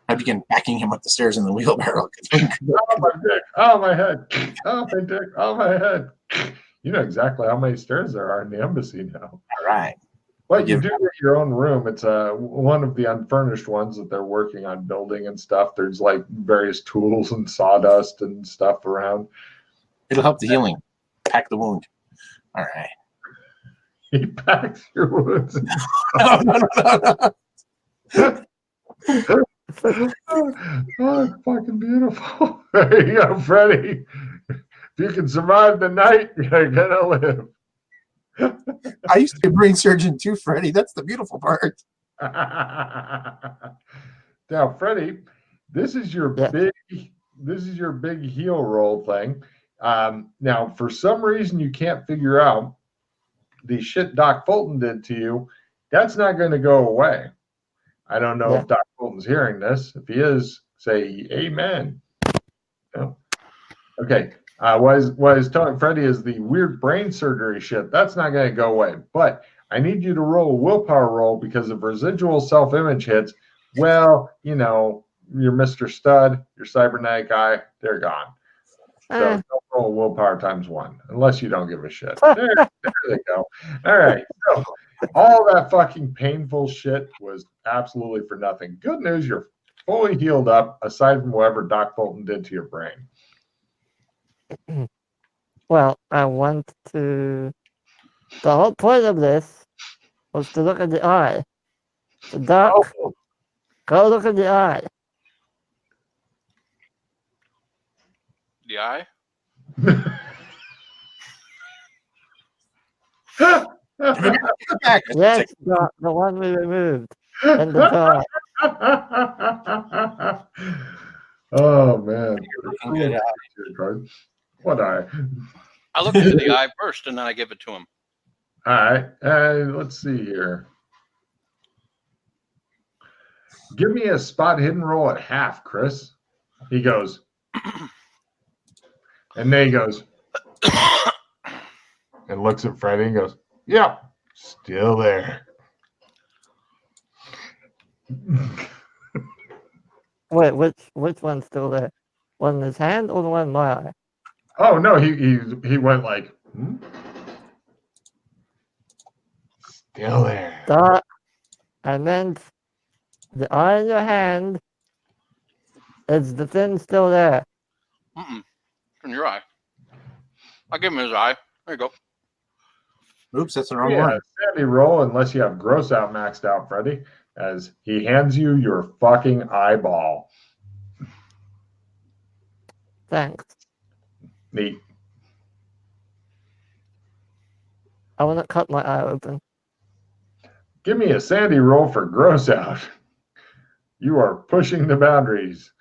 I begin backing him up the stairs in the wheelbarrow. Oh my dick! Oh my head! Oh my dick! Oh my head! You know exactly how many stairs there are in the embassy now. All right. But you do get your own room. It's one of the unfurnished ones that they're working on building and stuff. There's like various tools and sawdust and stuff around. It'll help the healing. Pack the wound. All right. He packs your wounds. No. Oh, it's fucking beautiful. There you go, Freddie. If you can survive the night, you're gonna live. I used to be a brain surgeon too, Freddie. That's the beautiful part. Now, Freddie, this is your big heel roll thing. Now, for some reason you can't figure out the shit Doc Fulton did to you. That's not going to go away. I don't know if Doc Fulton's hearing this. If he is, say amen. No. Okay. What I was telling Freddie is the weird brain surgery shit. That's not going to go away. But I need you to roll a willpower roll because if residual self-image hits, Well, you know, your Mr. Stud, your cybernetic eye, they're gone. So don't roll willpower ×1, unless you don't give a shit. There they go. All right. So all that fucking painful shit was absolutely for nothing. Good news, you're fully healed up, aside from whatever Doc Fulton did to your brain. Well, I want to... The whole point of this was to look at the eye. So Doc, go look at the eye. The eye? Yes, Doc, the one we removed. And the dog. Oh, man. What eye? I look into the eye first, and then I give it to him. All right. Let's see here. Give me a spot hidden roll at half, Chris. He goes. And then he goes. And looks at Freddie and goes, yep, still there. Wait, which one's still there? One in his hand or the one in my eye? Oh, no, he went like, Still there. Doc, I meant the eye in your hand. Is the thing still there? Mm-mm. It's in your eye. I'll give him his eye. There you go. Oops, that's the wrong one. Sandy roll unless you have gross out maxed out, Freddie, as he hands you your fucking eyeball. Thanks. Neat. I want to cut my eye open. Give me a Sandy roll for gross out. You are pushing the boundaries.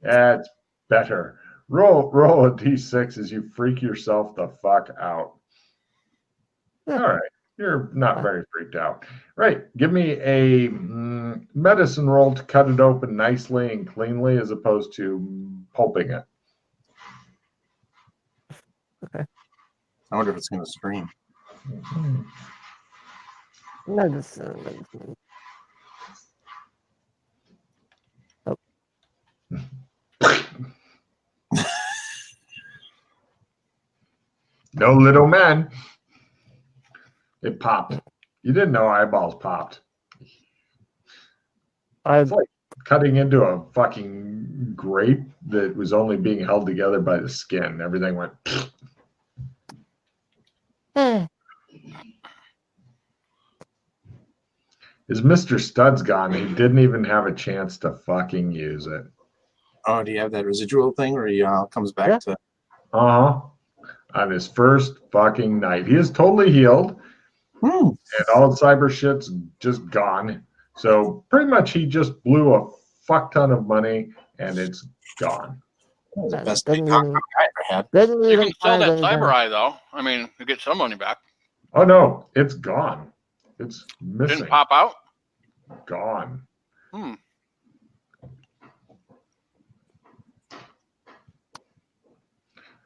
That's better. Roll a d6 as you freak yourself the fuck out. All right. You're not very freaked out. Right. Give me a medicine roll to cut it open nicely and cleanly as opposed to pulping it. Okay. I wonder if it's going to scream. Medicine. Oh. No little man. It popped. You didn't know eyeballs popped. It's like cutting into a fucking grape that was only being held together by the skin. Everything went. Is Mr. Stud's gone? He didn't even have a chance to fucking use it. Oh, do you have that residual thing where he comes back to? On his first fucking night. He is totally healed. And all cyber shit's just gone. So pretty much he just blew a fuck ton of money and it's gone. The best thing I ever had. You can sell that cyber eye though. I mean, you get some money back. Oh no, it's gone. It's missing. Didn't pop out? Gone.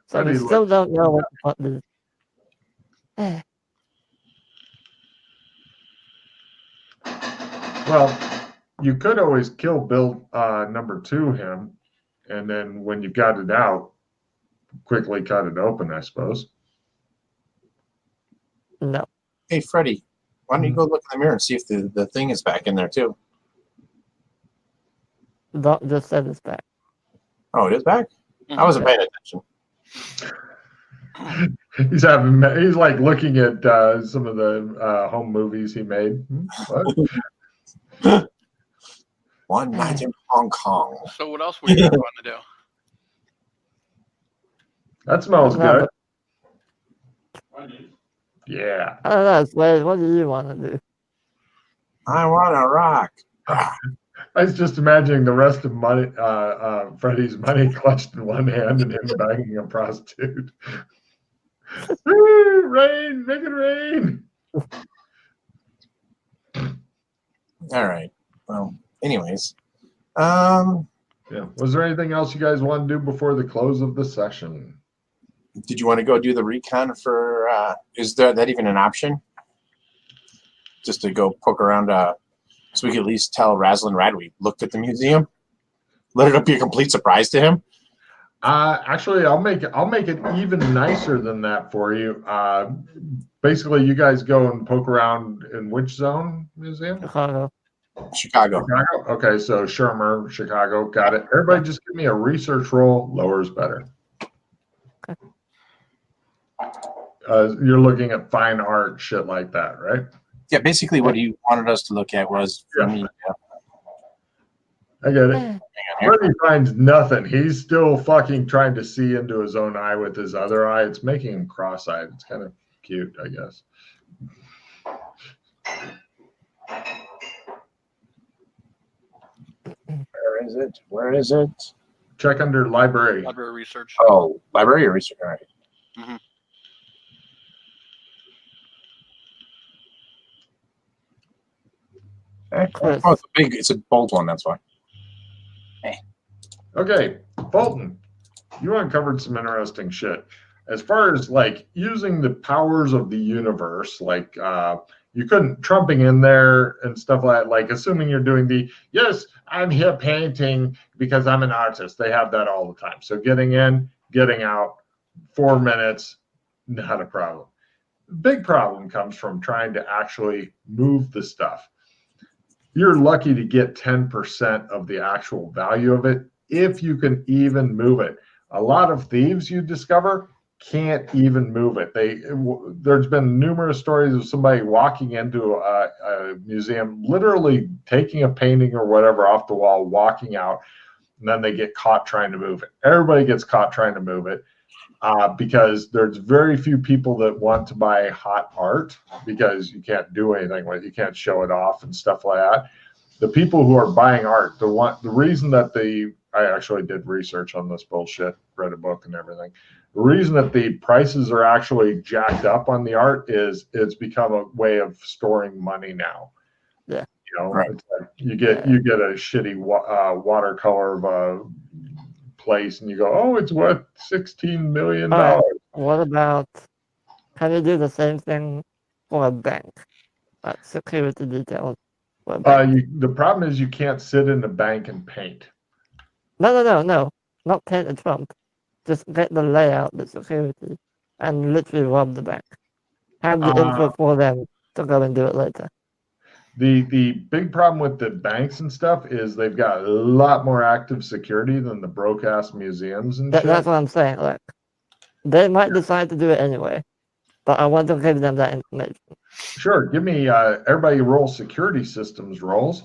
So we still don't know what the... Well, you could always kill Bill number 2 him, and then when you got it out, quickly cut it open, I suppose. No. Hey, Freddie, why don't you go look in the mirror and see if the thing is back in there too? Doc just said it's back. Oh, it is back? I wasn't paying attention. He's like looking at some of the home movies he made. What? One night in Hong Kong. So what else were you going to do? That smells good. Yeah. I don't know, Slade. What do you want to do? I want to rock. I was just imagining the rest of money, Freddie's money clutched in one hand and him banging a prostitute. Woo, rain, make it rain. All right. Well, anyways. Yeah. Was there anything else you guys want to do before the close of the session? Did you want to go do the recon for, is that even an option? Just to go poke around So we could at least tell Razzle and Rad we looked at the museum. Let it be a complete surprise to him. Actually, I'll make it even nicer than that for you. Basically, you guys go and poke around in which zone museum? Chicago. Okay, so Shermer, Chicago, got it. Everybody, just give me a research roll. Lower is better. You're looking at fine art, shit like that, right? Yeah, basically what he wanted us to look at was for me. I get it. Freddy finds nothing. He's still fucking trying to see into his own eye with his other eye. It's making him cross-eyed. It's kind of cute, I guess. Where is it? Where is it? Check under library. Library research. Oh, library or research? All right. Mm-hmm. Oh, it's a bold one, that's why. Hey. Okay, Bolton, you uncovered some interesting shit. As far as like using the powers of the universe, like you couldn't trumping in there and stuff like assuming you're doing the, yes, I'm here painting because I'm an artist. They have that all the time. So getting in, getting out, 4 minutes, not a problem. The big problem comes from trying to actually move the stuff. You're lucky to get 10% of the actual value of it if you can even move it. A lot of thieves you discover can't even move it. There's been numerous stories of somebody walking into a museum, literally taking a painting or whatever off the wall, walking out, and then they get caught trying to move it. Everybody gets caught trying to move it because there's very few people that want to buy hot art because you can't do anything with it. You can't show it off and stuff like that. The people who are buying art, the reason that I actually did research on this bullshit, read a book and everything. The reason that the prices are actually jacked up on the art is it's become a way of storing money now. Yeah. You know, right. It's like you get a shitty watercolor of a place and you go, oh, it's worth $16 million. Right. What about, can you do the same thing for a bank? Security details for a bank. The problem is you can't sit in the bank and paint. No. Not paint a trump. Just get the layout, the security, and literally rob the bank. Have the info for them to go and do it later. The big problem with the banks and stuff is they've got a lot more active security than the broke-ass museums and shit. That's what I'm saying. Like, they might decide to do it anyway, but I want to give them that information. Sure. Give me, everybody roll security systems rolls.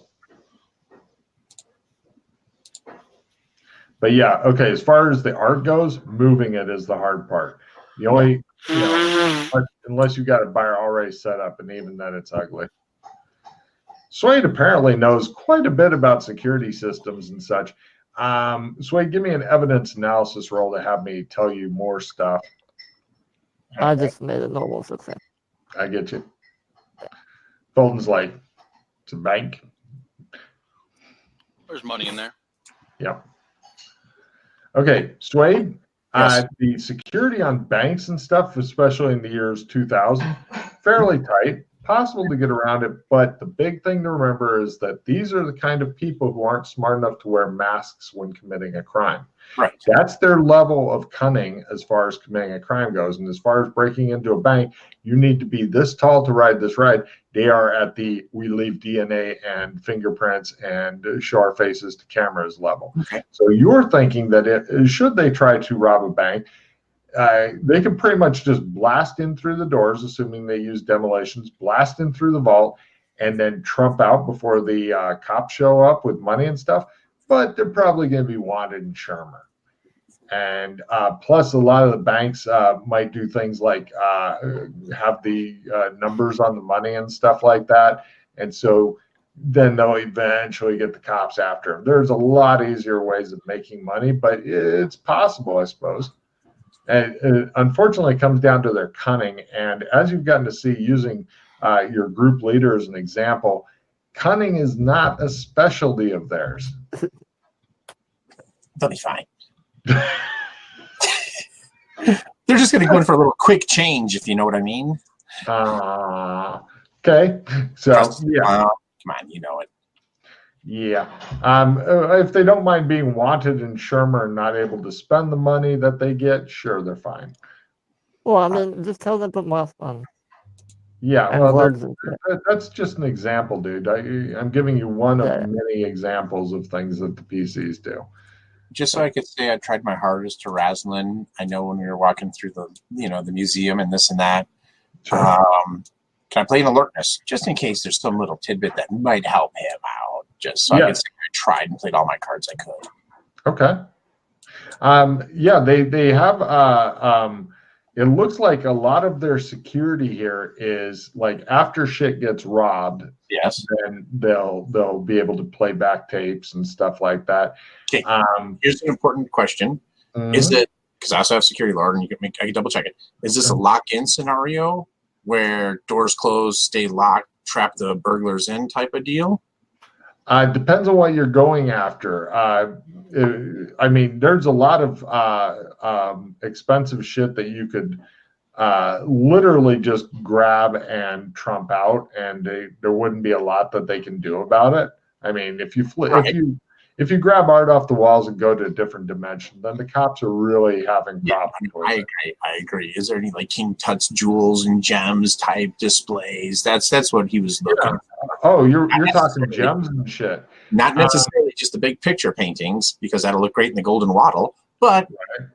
But yeah, okay, as far as the art goes, moving it is the hard part. The only, unless you got it by already set up, and even then it's ugly. Swade apparently knows quite a bit about security systems and such. Swade, give me an evidence analysis roll to have me tell you more stuff. I just made a normal success. I get you. Bolton's like, it's a bank. There's money in there. Yep. Okay, Swade, Yes. the security on banks and stuff, especially in the years 2000, fairly tight, possible to get around it, but the big thing to remember is that these are the kind of people who aren't smart enough to wear masks when committing a crime. Right. That's their level of cunning as far as committing a crime goes. And as far as breaking into a bank, you need to be this tall to ride this ride. They are at the we leave DNA and fingerprints and show our faces to cameras level. Okay. So you're thinking that should they try to rob a bank, they can pretty much just blast in through the doors, assuming they use demolitions, blast in through the vault, and then trump out before the cops show up with money and stuff. But they're probably going to be wanted in Shermer. And plus, a lot of the banks might do things like have the numbers on the money and stuff like that. And so then they'll eventually get the cops after them. There's a lot easier ways of making money, but it's possible, I suppose. And it unfortunately comes down to their cunning. And as you've gotten to see using your group leader as an example, cunning is not a specialty of theirs. They'll be fine. They're just going to go in for a little quick change, if you know what I mean. Okay. So, yeah. Come on, you know it. Yeah. If they don't mind being wanted in Shermer and not able to spend the money that they get, sure, they're fine. Well, I mean, just tell them to put masks on. Yeah, And well, gloves and shit. that's just an example, dude. I'm giving you one of Yeah. many examples of things that the PCs do. Just so I could say I tried my hardest to Raslin. I know when we were walking through the museum and this and that. Sure. Can I play an alertness just in case there's some little tidbit that might help him out? Just so I could say I tried and played all my cards I could. Okay. Yeah, they have. It looks like a lot of their security here is like after shit gets robbed. Yes. Then they'll be able to play back tapes and stuff like that. Okay. Here's an important question: Is it, because I also have security alert, and I can double check it. Is this a lock-in scenario where doors close, stay locked, trap the burglars in type of deal? Depends on what you're going after. I mean, there's a lot of expensive shit that you could literally just grab and trump out, and there wouldn't be a lot that they can do about it. I mean, if you grab art off the walls and go to a different dimension, then the cops are really having problems. I agree. Is there any like King Tut's jewels and gems type displays? That's what he was looking for. Oh, you're talking gems and shit. Not necessarily just the big picture paintings, because that'll look great in the golden wattle. But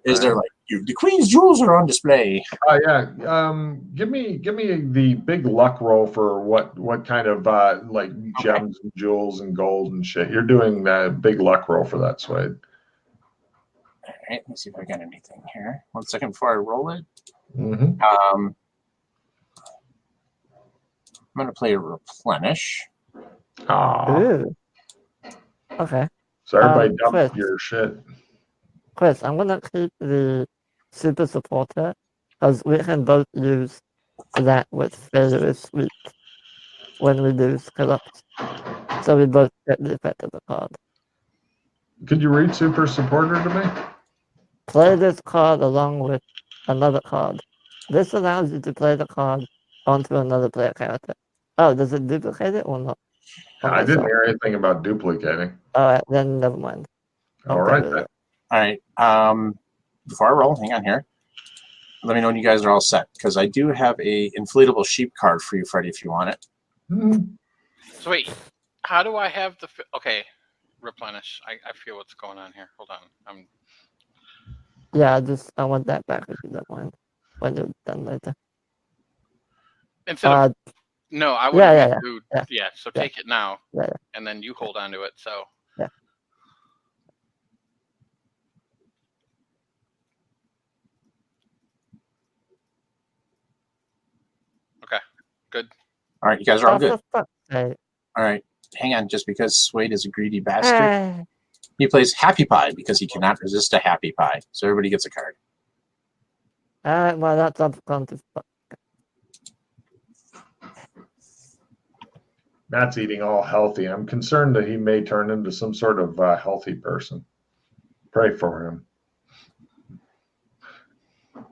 is there like the Queen's jewels are on display? Yeah. Give me the big luck roll for what kind of like gems and jewels and gold and shit. You're doing the big luck roll for that, Swade. All right. Let's see if I got anything here. 1 second before I roll it. Mm-hmm. I'm going to play a replenish. Ooh. Okay. So everybody dump your shit. Chris, I'm gonna keep the super supporter because we can both use that with failure sweep when we do collapse. So we both get the effect of the card. Could you read super supporter to me? Play this card along with another card. This allows you to play the card onto another player character. Oh, does it duplicate it or not? I didn't hear anything about duplicating. All right, then never mind. All right. All right. Before I roll, hang on here. Let me know when you guys are all set, because I do have a inflatable sheep card for you, Freddie, if you want it. So wait, how do I have the? Okay, replenish. I feel what's going on here. Hold on. Yeah, I want that back if you don't mind when you're done later. Instead of no, I would. Yeah. So take it now, and then you hold on to it. So. Yeah. Okay. Good. All right, you guys are all good. Hey. All right, hang on. Just because Swade is a greedy bastard, he plays Happy Pie because he cannot resist a Happy Pie. So everybody gets a card. All right, well, that's up to Matt's eating all healthy. I'm concerned that he may turn into some sort of healthy person. Pray for him. All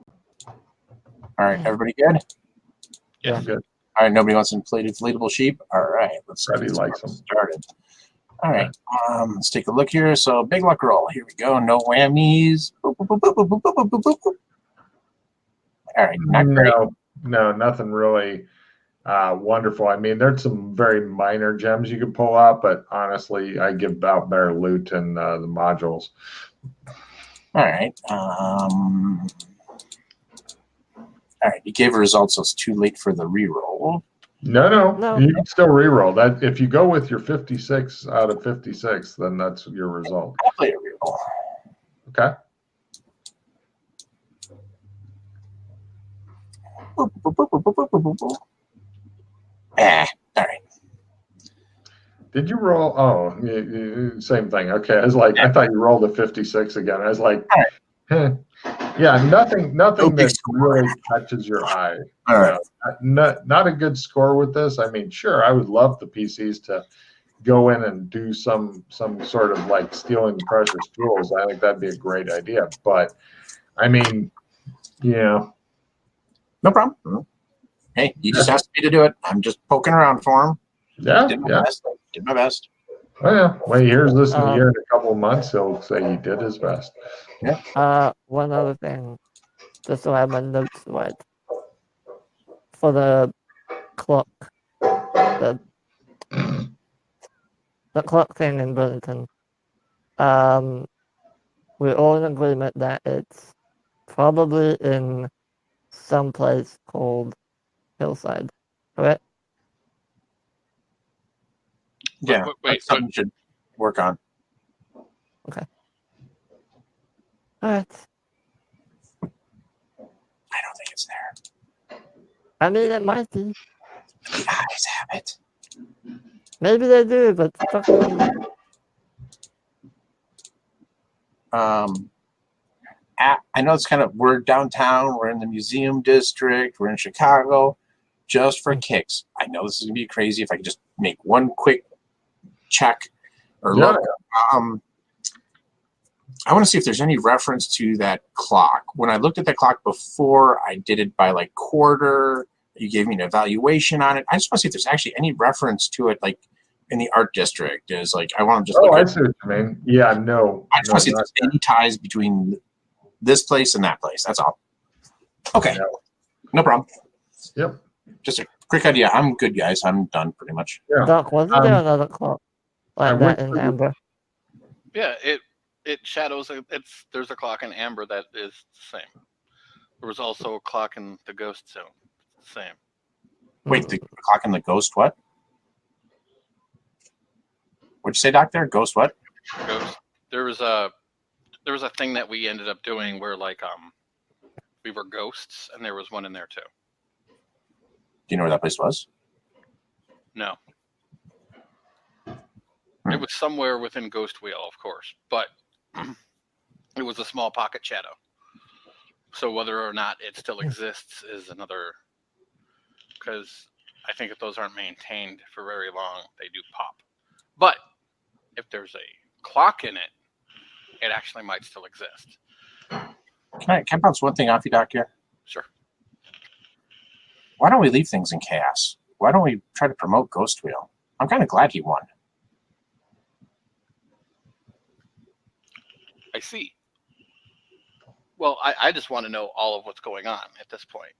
right, everybody good? Yeah, good. All right, nobody wants to play inflatable sheep? All right, let's get started. All right, let's take a look here. So big luck roll. Here we go. No whammies. Boop, boop, boop, boop, boop, boop, boop, boop, boop. All right, not great. No, nothing really wonderful. I mean, there's some very minor gems you could pull out, but honestly, I give out better loot in the modules. All right. All right, you gave a result, so it's too late for the reroll. No. You can still reroll. That if you go with your 56 out of 56, then that's your result. I'll play a reroll. Okay. Boop, boop, boop, boop, boop, boop, boop. All right. Did you roll? Oh, same thing. Okay. I was like, I thought you rolled a 56 again. I was like, yeah, nothing that really catches your eye. All right. Not a good score with this. I mean, sure, I would love the PCs to go in and do some sort of like stealing precious jewels. I think that'd be a great idea. But I mean, yeah. No problem. Hey, you just asked me to do it. I'm just poking around for him. Yeah. Did my best. Oh, yeah. When he hears this in a year and a couple of months, he'll say he did his best. Yeah. One other thing, just so I have my notes right. For the clock, the clock thing in Burlington, we're all in agreement that it's probably in some place called Hillside, correct? Yeah, that's something you should work on. Okay. All right. I don't think it's there. I mean, it might be. The eyes have it. Maybe they do, but fuck me. I know it's kind of, we're downtown, we're in the museum district, we're in Chicago, just for kicks. I know this is going to be crazy if I could just make one quick check or look. I want to see if there's any reference to that clock. When I looked at the clock before, I did it by like quarter. You gave me an evaluation on it. I just want to see if there's actually any reference to it, like in the art district. Is like, I want to just look I at see what you mean. Yeah, no. I just want to see if there's any ties between this place and that place. That's all. Okay. No problem. Yep. Just a quick idea. I'm good, guys. I'm done pretty much. Yeah. Doc, wasn't there another clock like that in Amber? Yeah, it shadows. There's a clock in Amber that is the same. There was also a clock in the Ghost Zone. Same. Wait, the clock in the Ghost what? What'd you say, Doctor? Ghost what? Ghost. There was a thing that we ended up doing where like we were ghosts, and there was one in there too. Do you know where that place was? No. It was somewhere within Ghost Wheel, of course, but it was a small pocket shadow. So whether or not it still exists is another, because I think if those aren't maintained for very long, they do pop. But if there's a clock in it, it actually might still exist. Can I bounce one thing off you, Doctor? Sure. Why don't we leave things in chaos? Why don't we try to promote Ghost Wheel? I'm kind of glad he won. I see. Well, I just want to know all of what's going on at this point.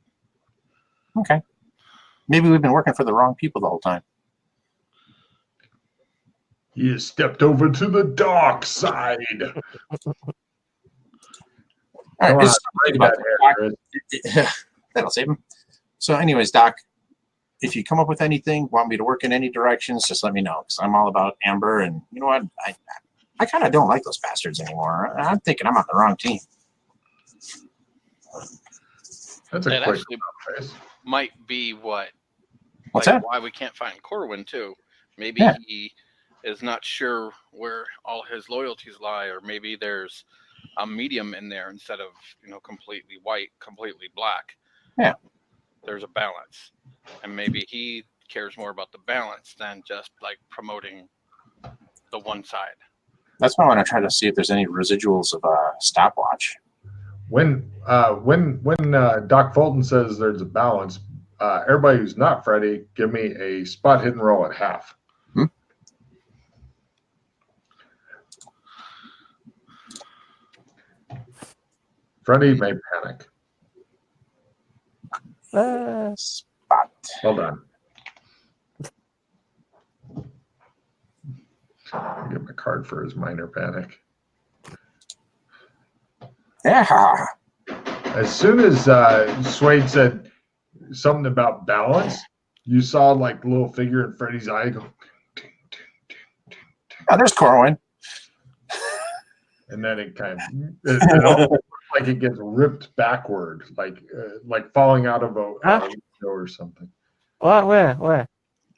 Okay. Maybe we've been working for the wrong people the whole time. You stepped over to the dark side. All right, that'll save him. So anyways, Doc, if you come up with anything, want me to work in any directions, just let me know, because I'm all about Amber, and you know what? I kind of don't like those bastards anymore. I'm thinking I'm on the wrong team. That's a that quick actually might be what's that? Why we can't find Corwin too. Maybe he is not sure where all his loyalties lie, or maybe there's a medium in there instead of completely white, completely black. Yeah, there's a balance, and maybe he cares more about the balance than just like promoting the one side. That's why I want to try to see if there's any residuals of stopwatch. When Doc Fulton says there's a balance, everybody who's not Freddy, give me a spot hidden roll at half. Freddy may panic. Spot. Hold on. I'll get my card for his minor panic. Yeah. As soon as Suede said something about balance, you saw like the little figure in Freddy's eye go. Oh, there's Corwin. And then it kind of it almost looks like it gets ripped backward, like falling out of a window or something. What? Where?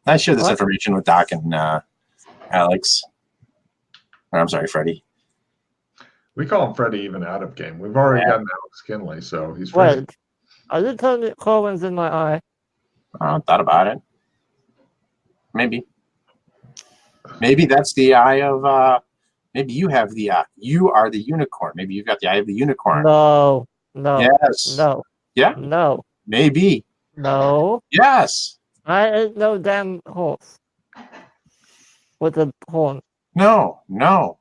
I shared this information with Doc and Alex. Or, I'm sorry, Freddy. We call him Freddy even out of game. We've already gotten Alex Kinley, so he's Freddy. Wait, are you telling me Corwin's in my eye? I thought about it. Maybe that's the eye of. Maybe you have the. You are the unicorn. Maybe you've got the eye of the unicorn. No. Yes. No. Yeah. No. Maybe. No. Yes. I ain't no damn horse with a horn. No, no.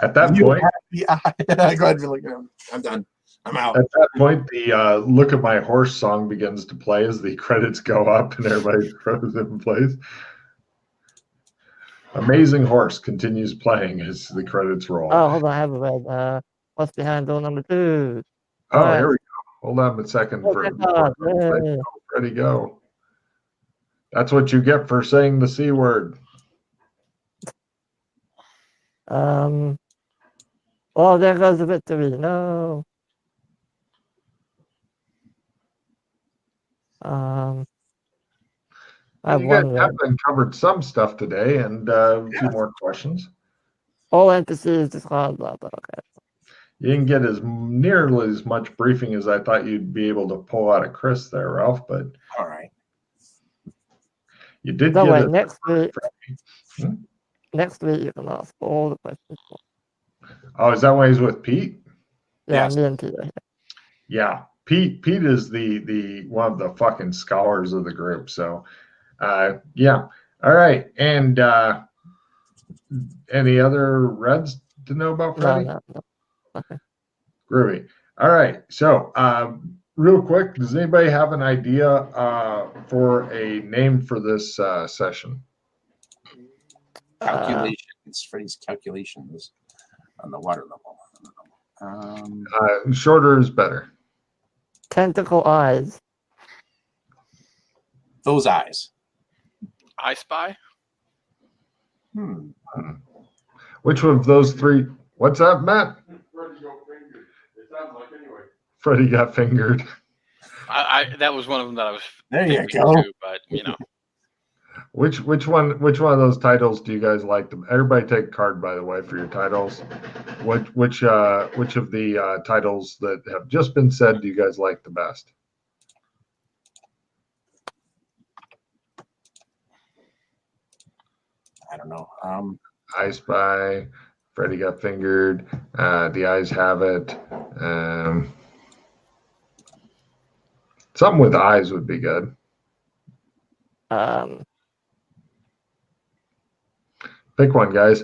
At that point, go ahead. I'm done. I'm out. At that point, the "Look at My Horse" song begins to play as the credits go up and everybody throws in place. Amazing Horse continues playing as the credits roll. Oh, hold on, I have a red. What's behind door number 2? Oh, right. Here we go. Hold on a second. Ready, go. That's what you get for saying the C word. Oh, there goes the victory. No. I have one. I've covered some stuff today and a few more questions. All emphasis is hard, blah, blah, okay. You didn't get as nearly as much briefing as I thought you'd be able to pull out of Chris there, Ralph, but all right. You did get wait, it. Next week you can ask all the questions. Oh, is that why he's with Pete? Yeah, me and Peter. Yeah. Pete is the one of the fucking scholars of the group. So yeah. All right. And any other Reds to know about Freddie? No. Okay. Groovy. All right. So real quick, does anybody have an idea for a name for this session? Calculations. Freddie's calculations on the water level. Shorter is better. Tentacle eyes. Those eyes. I Spy. Which one of those three? What's up, Matt? Freddie got fingered. That was one of them that I was. There you go. Too, but you know. Which one of those titles do you guys like? Everybody take a card, by the way, for your titles. Which of the titles that have just been said do you guys like the best? I don't know. I Spy, Freddie got fingered. The Eyes Have It. Something with eyes would be good. Pick one, guys.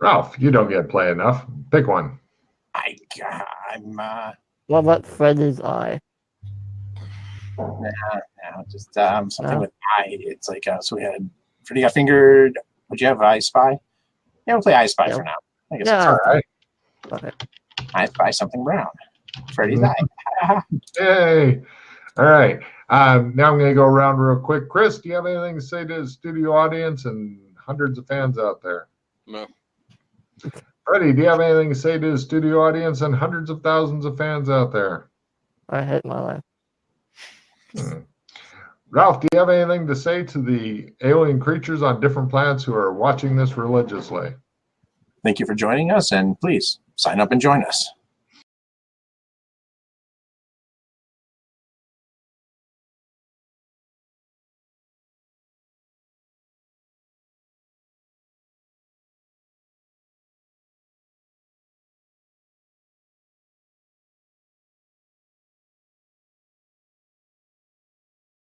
Ralph, you don't get to play enough. Pick one. I'm. What about Freddy's eye? Just something with eye. It's like so we had Freddie got fingered. Would you have I Spy? Yeah, we'll play I Spy for now. I guess that's all right. Okay. I Spy something brown. Freddie's eye. Hey. All right. Now I'm going to go around real quick. Chris, do you have anything to say to the studio audience and hundreds of fans out there? No. Freddie, do you have anything to say to the studio audience and hundreds of thousands of fans out there? I hate my life. Ralph, do you have anything to say to the alien creatures on different planets who are watching this religiously? Thank you for joining us, and please sign up and join us.